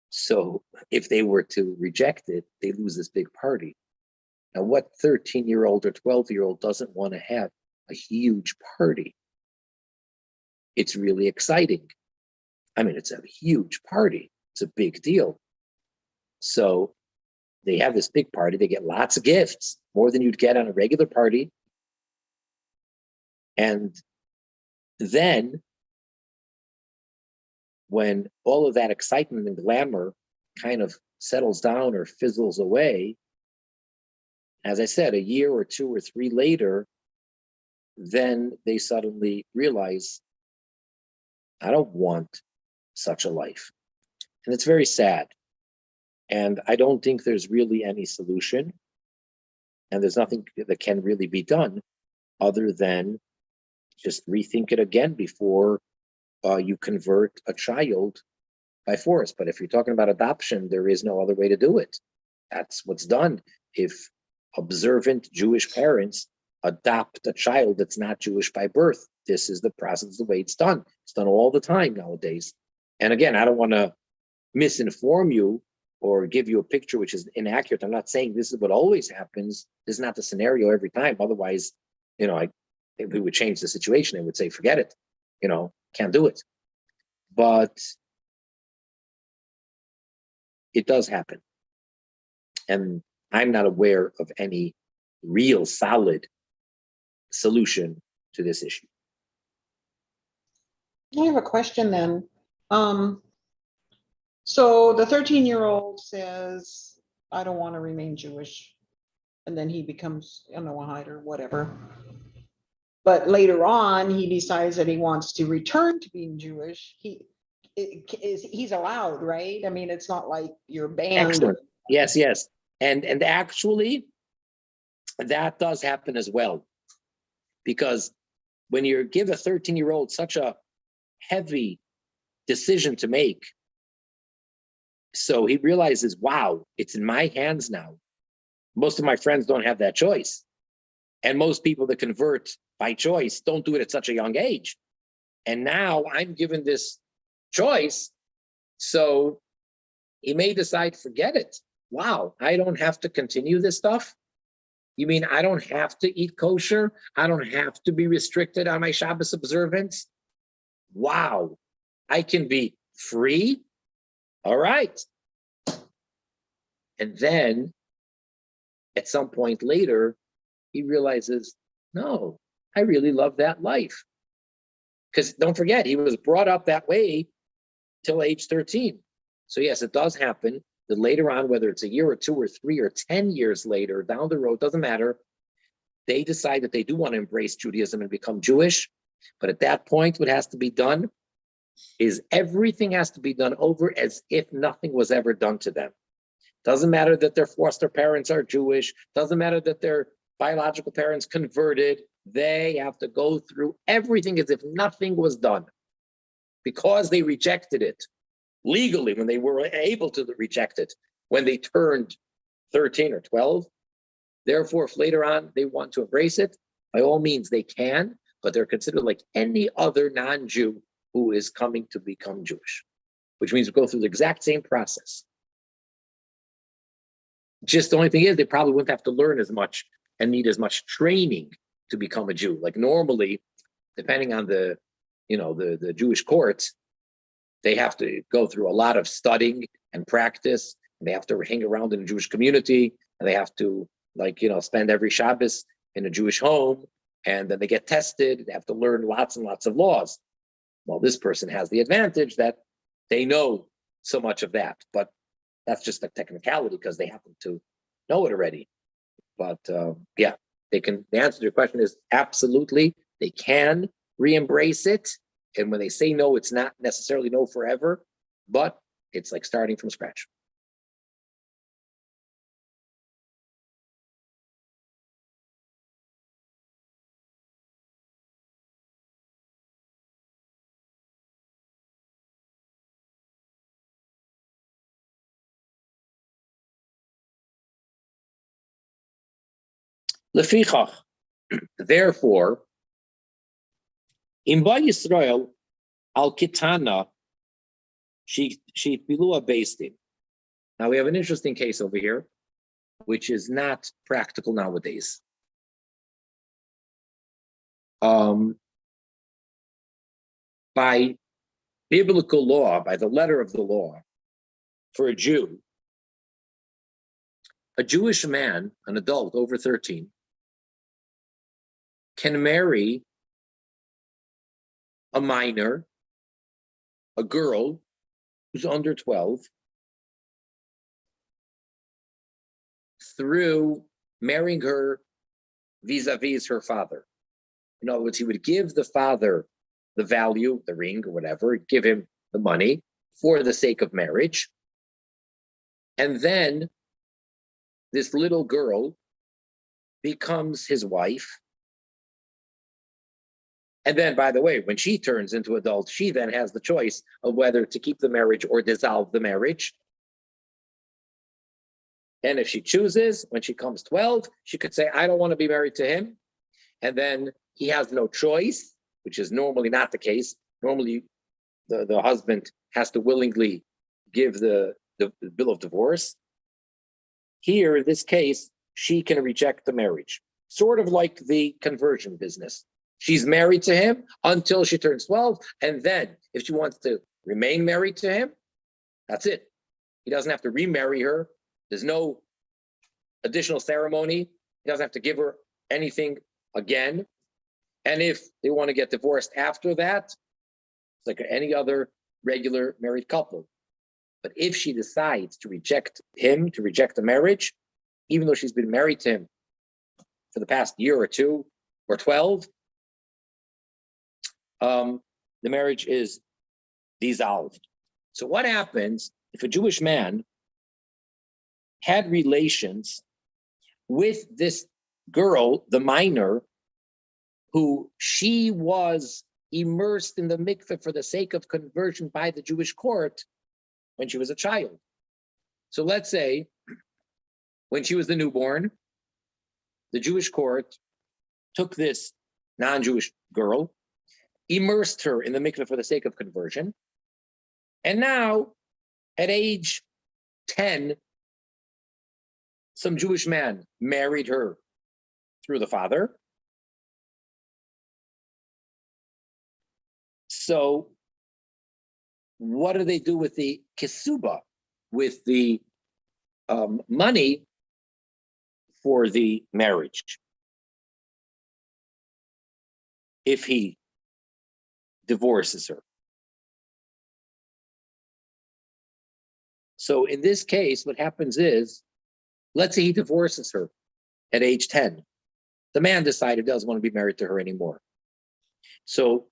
So if they were to reject it, they lose this big party. Now, what 13-year-old or 12-year-old doesn't want to have a huge party? It's really exciting. I mean, it's a huge party. It's a big deal. So they have this big party. They get lots of gifts, more than you'd get on a regular party. And then when all of that excitement and glamour kind of settles down or fizzles away, as I said, a year or 2 or 3 later, then they suddenly realize, I don't want such a life. And it's very sad. And I don't think there's really any solution. And there's nothing that can really be done other than just rethink it again before you convert a child by force. But if you're talking about adoption, there is no other way to do it. That's what's done. If observant Jewish parents adopt a child that's not Jewish by birth, this is the process, the way it's done. It's done all the time nowadays. And again, I don't want to misinform you or give you a picture which is inaccurate. I'm not saying this is what always happens. This is not the scenario every time. Otherwise, if we would change the situation, they would say, forget it, can't do it. But it does happen. And I'm not aware of any real solid solution to this issue. I have a question then. So the 13-year-old says, I don't want to remain Jewish. And then he becomes a Noahide or whatever. But later on, he decides that he wants to return to being Jewish. He's allowed, right? I mean, it's not like you're banned. Excellent. Yes. And actually, that does happen as well. Because when you give a 13-year-old such a heavy decision to make, so he realizes, wow, it's in my hands now. Most of my friends don't have that choice. And most people that convert by choice don't do it at such a young age. And now I'm given this choice. So he may decide, forget it. Wow, I don't have to continue this stuff. You mean I don't have to eat kosher? I don't have to be restricted on my Shabbos observance? Wow, I can be free? All right. And then at some point later, he realizes, no, I really love that life. Because don't forget, he was brought up that way till age 13. So yes, it does happen that later on, whether it's a year or 2 or 3 or 10 years later, down the road, doesn't matter, they decide that they do want to embrace Judaism and become Jewish. But at that point, what has to be done is everything has to be done over as if nothing was ever done to them. Doesn't matter that their foster parents are Jewish. Doesn't matter that their biological parents converted. They have to go through everything as if nothing was done because they rejected it legally when they were able to reject it when they turned 13 or 12. Therefore, if later on they want to embrace it, by all means they can, but they're considered like any other non-Jew who is coming to become Jewish, which means we go through the exact same process. Just the only thing is they probably wouldn't have to learn as much and need as much training to become a Jew. Like normally, depending on the Jewish courts, they have to go through a lot of studying and practice, and they have to hang around in a Jewish community, and they have to spend every Shabbos in a Jewish home, and then they get tested. They have to learn lots and lots of laws. Well, this person has the advantage that they know so much of that, but that's just a technicality because they happen to know it already. But yeah, they can. The answer to your question is absolutely. They can re-embrace it. And when they say no, it's not necessarily no forever, but it's like starting from scratch. Lefichach, therefore, in Ba Yisrael al Kitana, she Bilua based in. Now we have an interesting case over here, which is not practical nowadays. By biblical law, by the letter of the law, for a Jew, a Jewish man, an adult over 13, can marry a minor, a girl who's under 12, through marrying her vis-a-vis her father. In other words, he would give the father the value, the ring or whatever, give him the money for the sake of marriage. And then this little girl becomes his wife. And then, by the way, when she turns into adult, she then has the choice of whether to keep the marriage or dissolve the marriage. And if she chooses, when she comes 12, she could say, I don't want to be married to him. And then he has no choice, which is normally not the case. Normally, the husband has to willingly give the bill of divorce. Here, in this case, she can reject the marriage, sort of like the conversion business. She's married to him until she turns 12. And then if she wants to remain married to him, that's it. He doesn't have to remarry her. There's no additional ceremony. He doesn't have to give her anything again. And if they want to get divorced after that, it's like any other regular married couple. But if she decides to reject him, to reject the marriage, even though she's been married to him for the past year or 2 or 12, the marriage is dissolved. So what happens if a Jewish man had relations with this girl, the minor, who she was immersed in the mikveh for the sake of conversion by the Jewish court when she was a child? So let's say when she was the newborn, the Jewish court took this non-Jewish girl, immersed her in the mikveh for the sake of conversion, and now at age 10, some Jewish man married her through the father. So what do they do with the kesuba, with the money for the marriage, if he divorces her? So in this case, what happens is, let's say he divorces her at age 10. The man decided doesn't want to be married to her anymore. So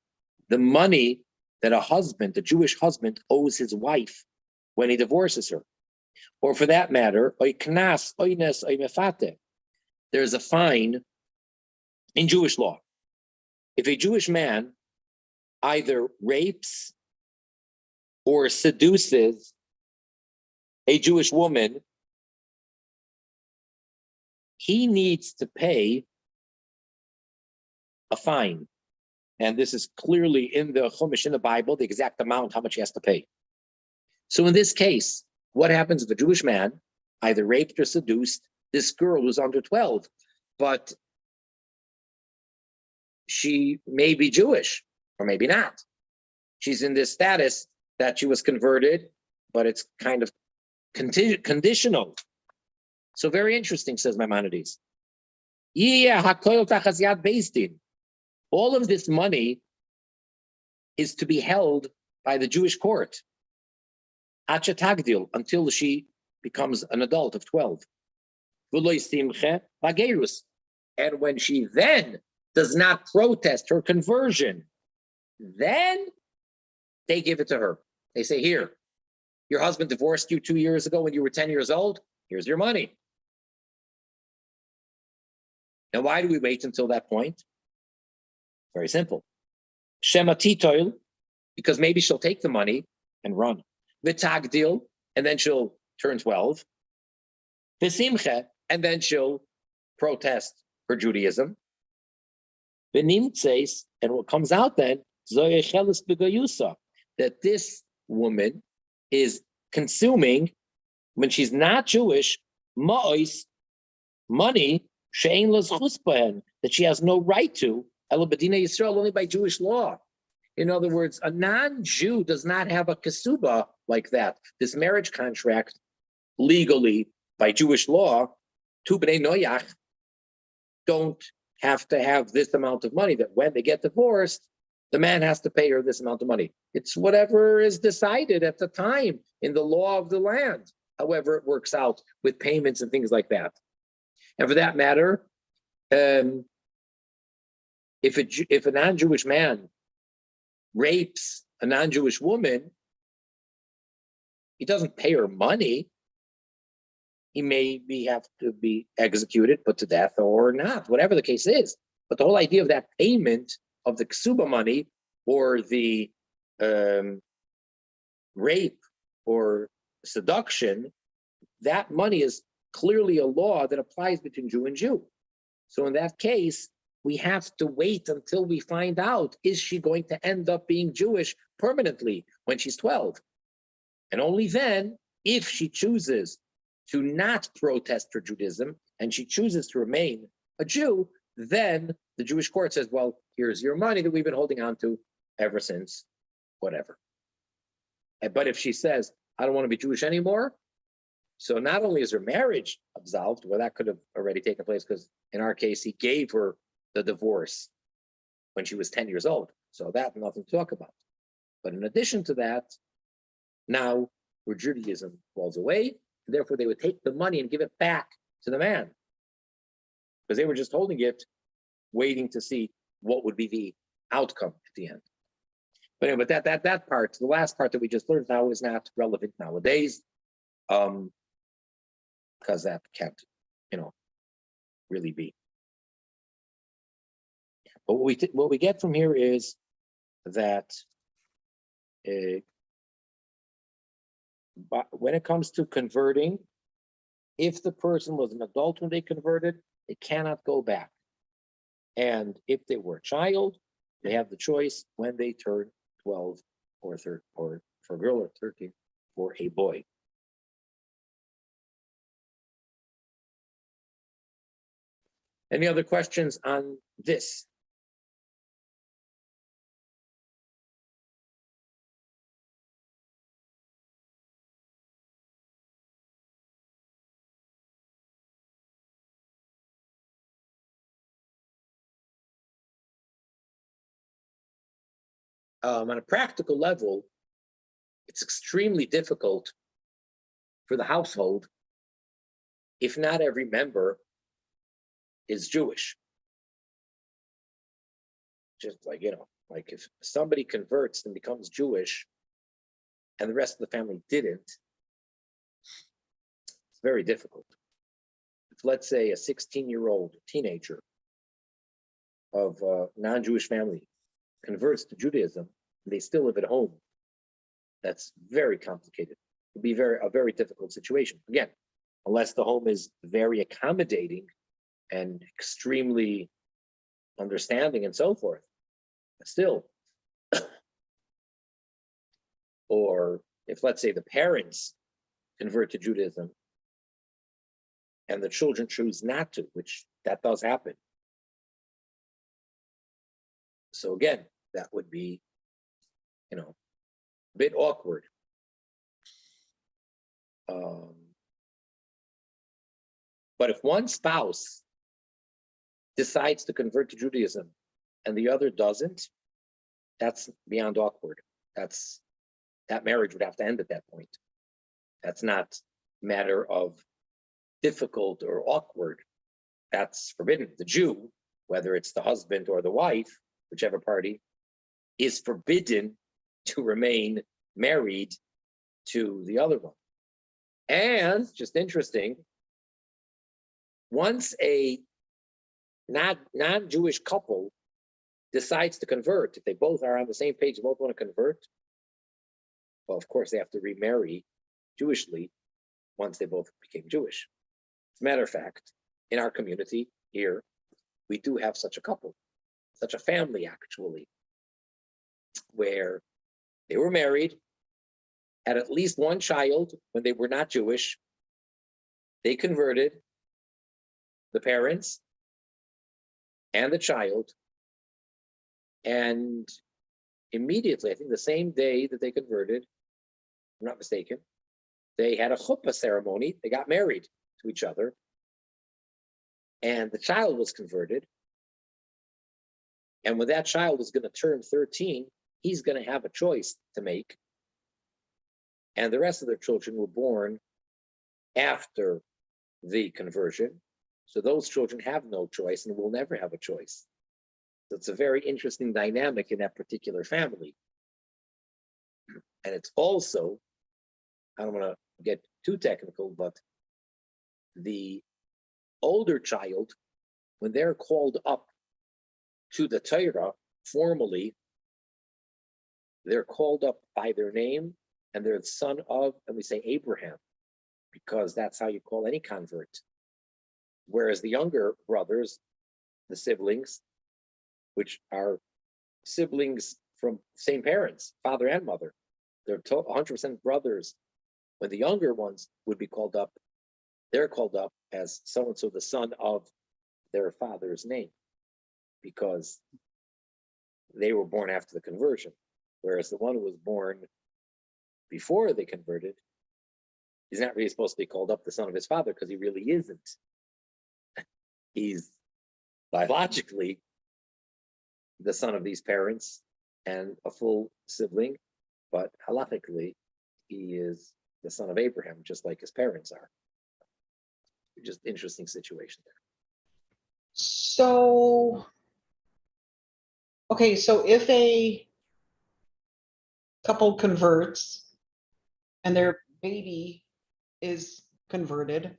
the money that a husband, a Jewish husband, owes his wife when he divorces her, or for that matter, there's a fine in Jewish law. If a Jewish man either rapes or seduces a Jewish woman, he needs to pay a fine. And this is clearly in the Chumash, in the Bible, the exact amount, how much he has to pay. So in this case, what happens if a Jewish man either raped or seduced this girl who's under 12, but she may be Jewish or maybe not? She's in this status that she was converted, but it's kind of conditional. So very interesting, says Maimonides. All of this money is to be held by the Jewish court until she becomes an adult of 12. And when she then does not protest her conversion, then they give it to her. They say, here, your husband divorced you 2 years ago when you were 10 years old. Here's your money. Now, why do we wait until that point? Very simple. Shema titoil, because maybe she'll take the money and run. V'tagdil, and then she'll turn 12. V'simche, and then she'll protest her Judaism. V'nimtzeis, and what comes out then, zoyechelis b'gayusa, that this woman is consuming, when she's not Jewish, ma'os, money, she'ein lo zchus b'hen, that she has no right to, elo b'dinei Yisrael, only by Jewish law. In other words, a non-Jew does not have a kesuba like that. This marriage contract, legally, by Jewish law, two Bnei Noach don't have to have this amount of money, that when they get divorced, the man has to pay her this amount of money. It's whatever is decided at the time in the law of the land, however it works out with payments and things like that. And for that matter, if a non-Jewish man rapes a non-Jewish woman, he doesn't pay her money. He may have to be executed, put to death, or not, whatever the case is. But the whole idea of that payment of the ksuba money or the rape or seduction, that money is clearly a law that applies between Jew and Jew. So in that case, we have to wait until we find out, is she going to end up being Jewish permanently when she's 12? And only then, if she chooses to not protest for Judaism and she chooses to remain a Jew, then the Jewish court says, well, here's your money that we've been holding on to ever since, whatever. But if she says, I don't want to be Jewish anymore, so not only is her marriage absolved, well, that could have already taken place because in our case, he gave her the divorce when she was 10 years old. So that, nothing to talk about. But in addition to that, now her Judaism falls away, and therefore they would take the money and give it back to the man. Because they were just holding it, waiting to see what would be the outcome at the end. But anyway, but that part, the last part that we just learned now is not relevant nowadays. Because that can't, really be. But what we get from here is that but when it comes to converting, if the person was an adult when they converted, they cannot go back. And if they were a child, they have the choice when they turn 12 or 13, or for a girl, or 13 for a boy. Any other questions on this? On a practical level, it's extremely difficult for the household if not every member is Jewish. Just like, like if somebody converts and becomes Jewish and the rest of the family didn't, it's very difficult. If, let's say, a 16-year-old teenager of a non-Jewish family converts to Judaism, and they still live at home, that's very complicated. It would be a very difficult situation. Again, unless the home is very accommodating and extremely understanding and so forth. But still, or if, let's say, the parents convert to Judaism and the children choose not to, which that does happen. So again, that would be, a bit awkward. But if one spouse decides to convert to Judaism and the other doesn't, that's beyond awkward. That marriage would have to end at that point. That's not a matter of difficult or awkward. That's forbidden. The Jew, whether it's the husband or the wife, whichever party, is forbidden to remain married to the other one. And just interesting, once a non-Jewish couple decides to convert, if they both are on the same page, they both want to convert, well, of course, they have to remarry Jewishly once they both became Jewish. As a matter of fact, in our community here, we do have such a couple, such a family actually, where they were married, had at least one child when they were not Jewish. They converted, the parents and the child, and immediately, I think the same day that they converted, if I'm not mistaken, they had a chuppah ceremony. They got married to each other, and the child was converted. And when that child is going to turn 13, he's going to have a choice to make. And the rest of their children were born after the conversion. So those children have no choice and will never have a choice. So it's a very interesting dynamic in that particular family. And it's also, I don't want to get too technical, but the older child, when they're called up to the Torah formally, they're called up by their name and they're the son of, and we say Abraham, because that's how you call any convert. Whereas the younger brothers, the siblings, which are siblings from same parents, father and mother, they're 100% brothers. When the younger ones would be called up, they're called up as so-and-so, the son of their father's name, because they were born after the conversion. Whereas the one who was born before they converted, he's not really supposed to be called up the son of his father, because he really isn't. He's biologically the son of these parents and a full sibling, but halachically, he is the son of Abraham, just like his parents are. Just interesting situation there. So, okay, so if a couple converts and their baby is converted,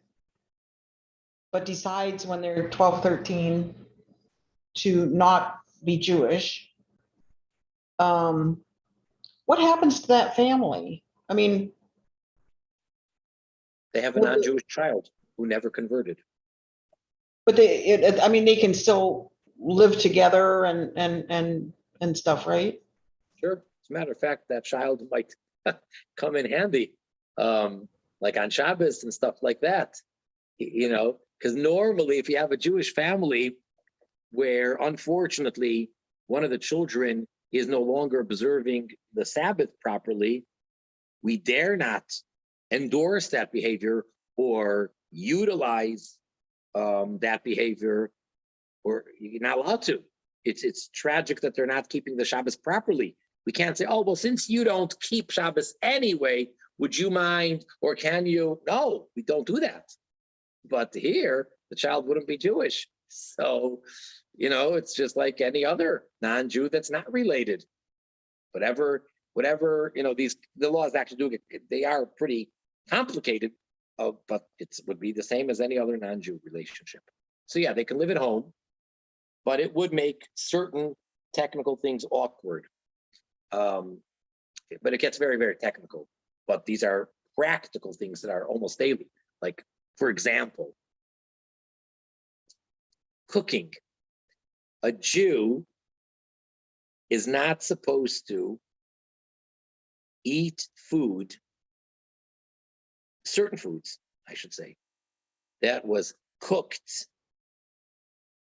but decides when they're 12, 13 to not be Jewish, what happens to that family? I mean, They have a Well, non-Jewish child who never converted. but I mean, they can still live together and stuff, right? Sure. As a matter of fact, that child might come in handy, like on Shabbos and stuff like that. You know, because normally if you have a Jewish family where unfortunately one of the children is no longer observing the Sabbath properly, we dare not endorse that behavior or utilize that behavior, or you're not allowed to. It's tragic that they're not keeping the Shabbos properly. We can't say, oh, well, since you don't keep Shabbos anyway, would you mind, or can you? No, we don't do that. But here, the child wouldn't be Jewish. So, you know, it's just like any other non-Jew that's not related. Whatever, you know, the laws actually do, they are pretty complicated, but it would be the same as any other non-Jew relationship. So yeah, they can live at home, but it would make certain technical things awkward. But it gets very, very technical. But these are practical things that are almost daily. Like, for example, cooking. A Jew is not supposed to eat food, certain foods, I should say, that was cooked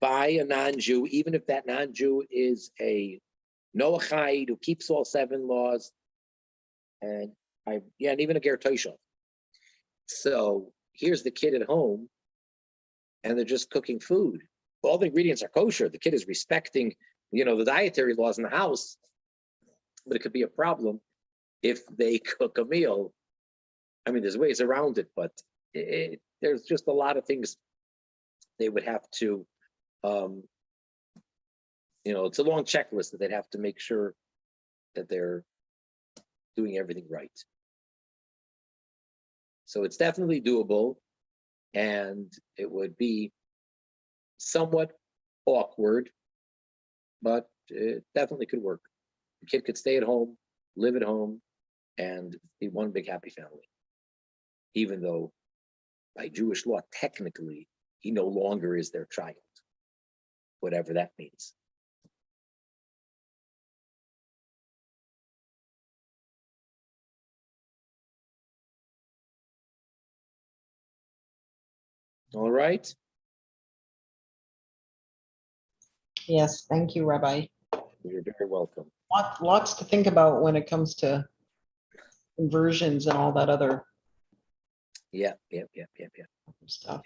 by a non-Jew, even if that non-Jew is a Noachide who keeps all 7 laws, and even a Ger Toisha. So here's the kid at home, and they're just cooking food. All the ingredients are kosher. The kid is respecting, you know, the dietary laws in the house, but it could be a problem if they cook a meal. I mean, there's ways around it, but there's just a lot of things they would have to, you know, it's a long checklist that they'd have to make sure that they're doing everything right. So it's definitely doable, and it would be somewhat awkward, but it definitely could work. The kid could stay at home, live at home, and be one big happy family. Even though by Jewish law, technically, he no longer is their child, whatever that means. All right. Yes, thank you, Rabbi. You're very welcome. Lots to think about when it comes to conversions and all that other Yeah. stuff.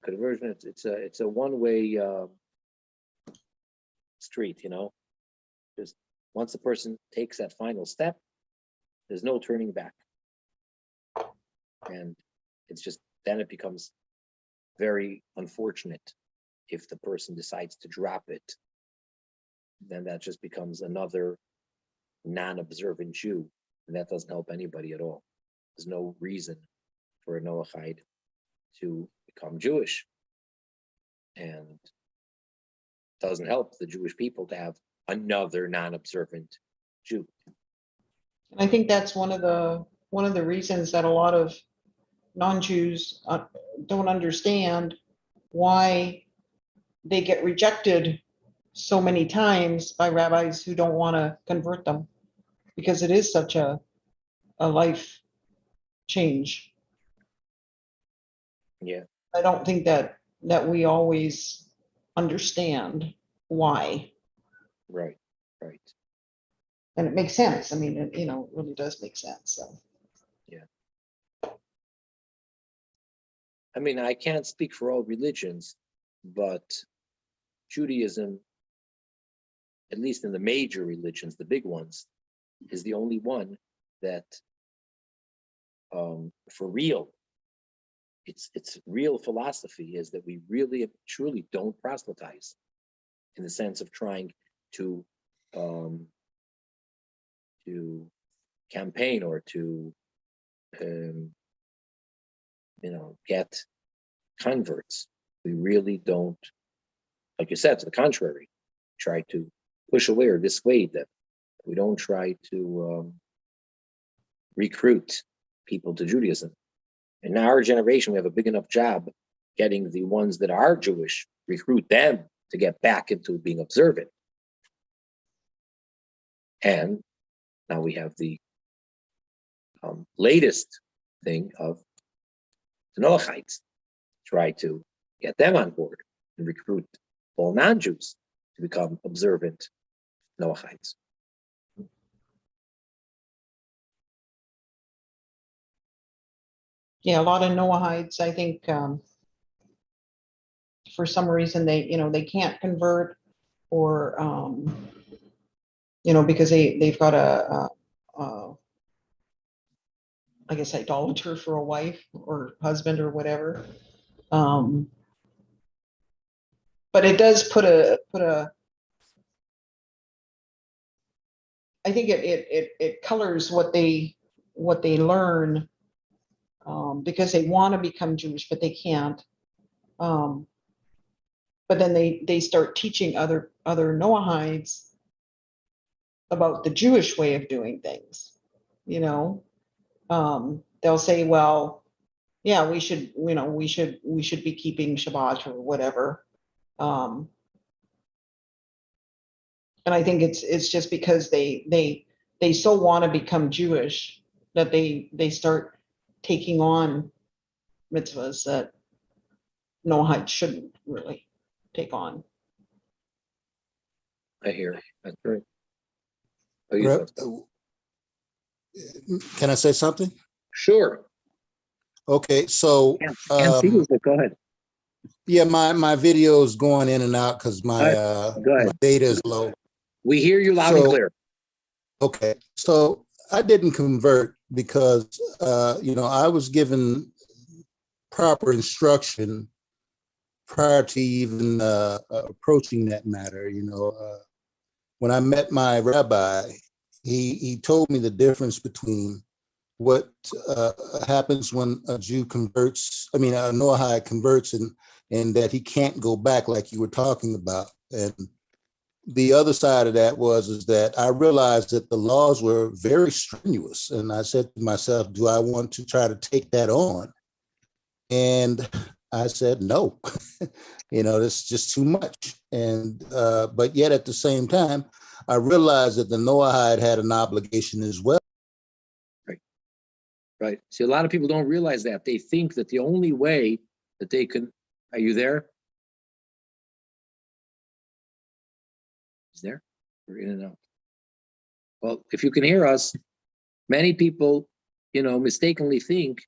Conversion, it's a one-way street, you know. Just once a person takes that final step, there's no turning back. And it's just, then it becomes very unfortunate if the person decides to drop it. Then that just becomes another non-observant Jew, and that doesn't help anybody at all. There's no reason for a Noachide to become Jewish. And doesn't help the Jewish people to have another non-observant Jew. And I think that's one of the reasons that a lot of non-Jews don't understand why they get rejected so many times by rabbis who don't want to convert them, because it is such a life change. Yeah, I don't think that we always understand why. right, right. And it makes sense. I mean, it really does make sense. So. I mean, I can't speak for all religions, but Judaism, at least in the major religions, the big ones, is the only one that, for real, its real philosophy is that we really, truly don't proselytize, in the sense of trying to campaign or to get converts. We really don't, like you said, to the contrary, try to push away or dissuade them. We don't try to recruit people to Judaism. In our generation, we have a big enough job getting the ones that are Jewish, recruit them to get back into being observant. And now we have the latest thing of the Noachites, try to get them on board and recruit all non-Jews to become observant Noachites. Yeah, a lot of Noahites, I think, for some reason they can't convert, or because they've got a I guess idolater for a wife or husband or whatever. But it does put a I think it colors what they learn, because they want to become Jewish, but they can't. But then they start teaching other Noahites about the Jewish way of doing things. They'll say, well, yeah, we should be keeping Shabbat or whatever. And I think it's just because they so want to become Jewish that they start taking on mitzvahs that Noahites shouldn't really take on. I hear. That's right. Can I say something? Sure. Okay, so Go ahead. yeah, my video is going in and out because my Go ahead. my data is low. We hear you loud and clear. Okay, so I didn't convert because I was given proper instruction prior to even approaching that matter. When I met my rabbi, he told me the difference between what happens when a Jew converts, a Noahide converts, and that he can't go back like you were talking about. And the other side of that is that I realized that the laws were very strenuous. And I said to myself, do I want to try to take that on? And I said, no, that's just too much. And, but yet at the same time, I realized that the Noahide had an obligation as well. Right. See, a lot of people don't realize that. They think that the only way that they can, are you there? Is there? We're in and out. Well, if you can hear us, many people, mistakenly think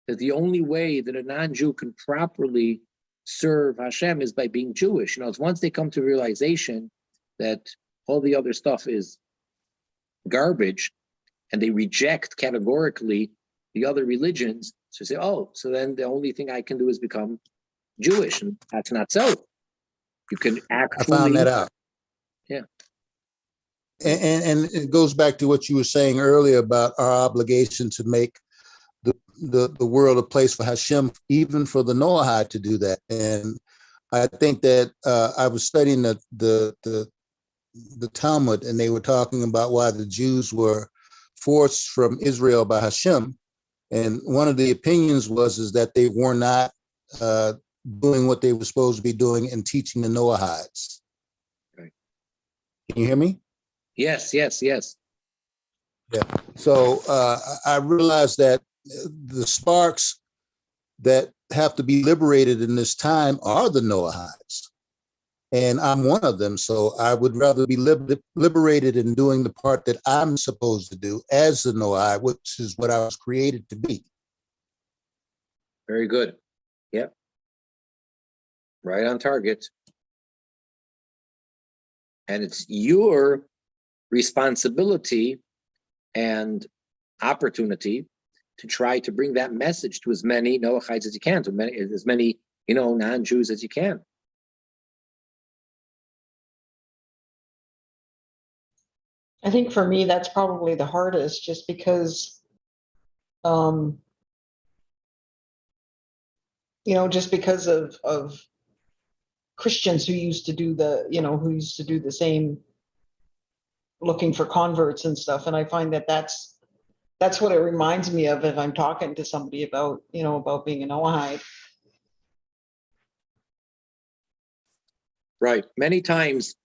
that the only way that a non-Jew can properly serve Hashem is by being Jewish. It's once they come to realization that all the other stuff is garbage and they reject categorically the other religions, so say, so then the only thing I can do is become Jewish, and that's not so. You can actually. I found that out. Yeah. And it goes back to what you were saying earlier about our obligation to make the world a place for Hashem, even for the Noahide to do that. And I think that I was studying the Talmud, and they were talking about why the Jews were forced from Israel by Hashem. And one of the opinions was is that they were not doing what they were supposed to be doing and teaching the Noahides. Right. Can you hear me? Yes, yes, yes. So I realized that the sparks that have to be liberated in this time are the Noahides. And I'm one of them. So I would rather be liberated in doing the part that I'm supposed to do as the Noahide, which is what I was created to be. Very good. Yep. Right on target. And it's your responsibility and opportunity to try to bring that message to as many Noachites as you can, to as many, non-Jews as you can. I think for me, that's probably the hardest, just because, just because of Christians who used to do the same, looking for converts and stuff. And I find that that's what it reminds me of if I'm talking to somebody about, about being a Noahide. Right. Many times,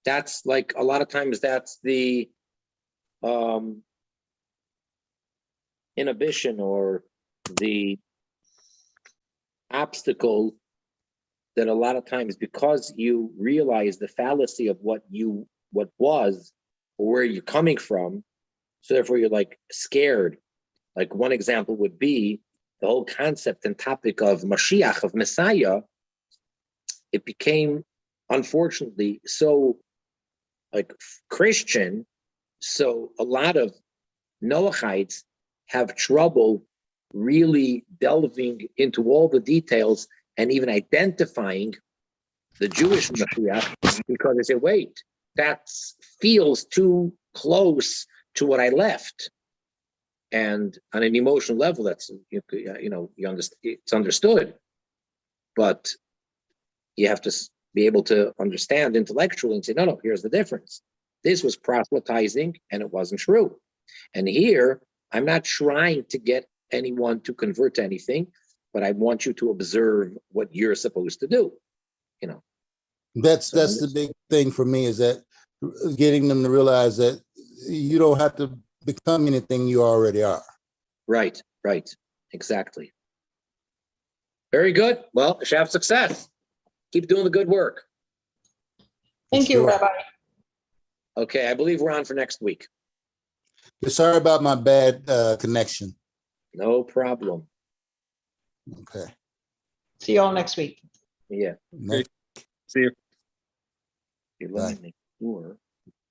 that's like, a lot of times that's the inhibition or the obstacle that a lot of times, because you realize the fallacy of what was or where you're coming from, so therefore you're like scared. Like one example would be the whole concept and topic of Mashiach, of Messiah. It became, unfortunately, so like Christian. So a lot of Noachites have trouble really delving into all the details and even identifying the Jewish Mashiach, because they say, wait, that feels too close to what I left. And on an emotional level, that's, you understand, it's understood, but you have to be able to understand intellectually and say, no, here's the difference. This was proselytizing and it wasn't true. And here, I'm not trying to get anyone to convert to anything, but I want you to observe what you're supposed to do. That's the big thing for me, is that getting them to realize that you don't have to become anything you already are. Right, exactly. Very good. Well, have success. Keep doing the good work. Thank you, Sure. Rabbi. Okay, I believe we're on for next week. Sorry about my bad connection. No problem. Okay. See you all next week. Yeah. Next. See you. Let me make sure.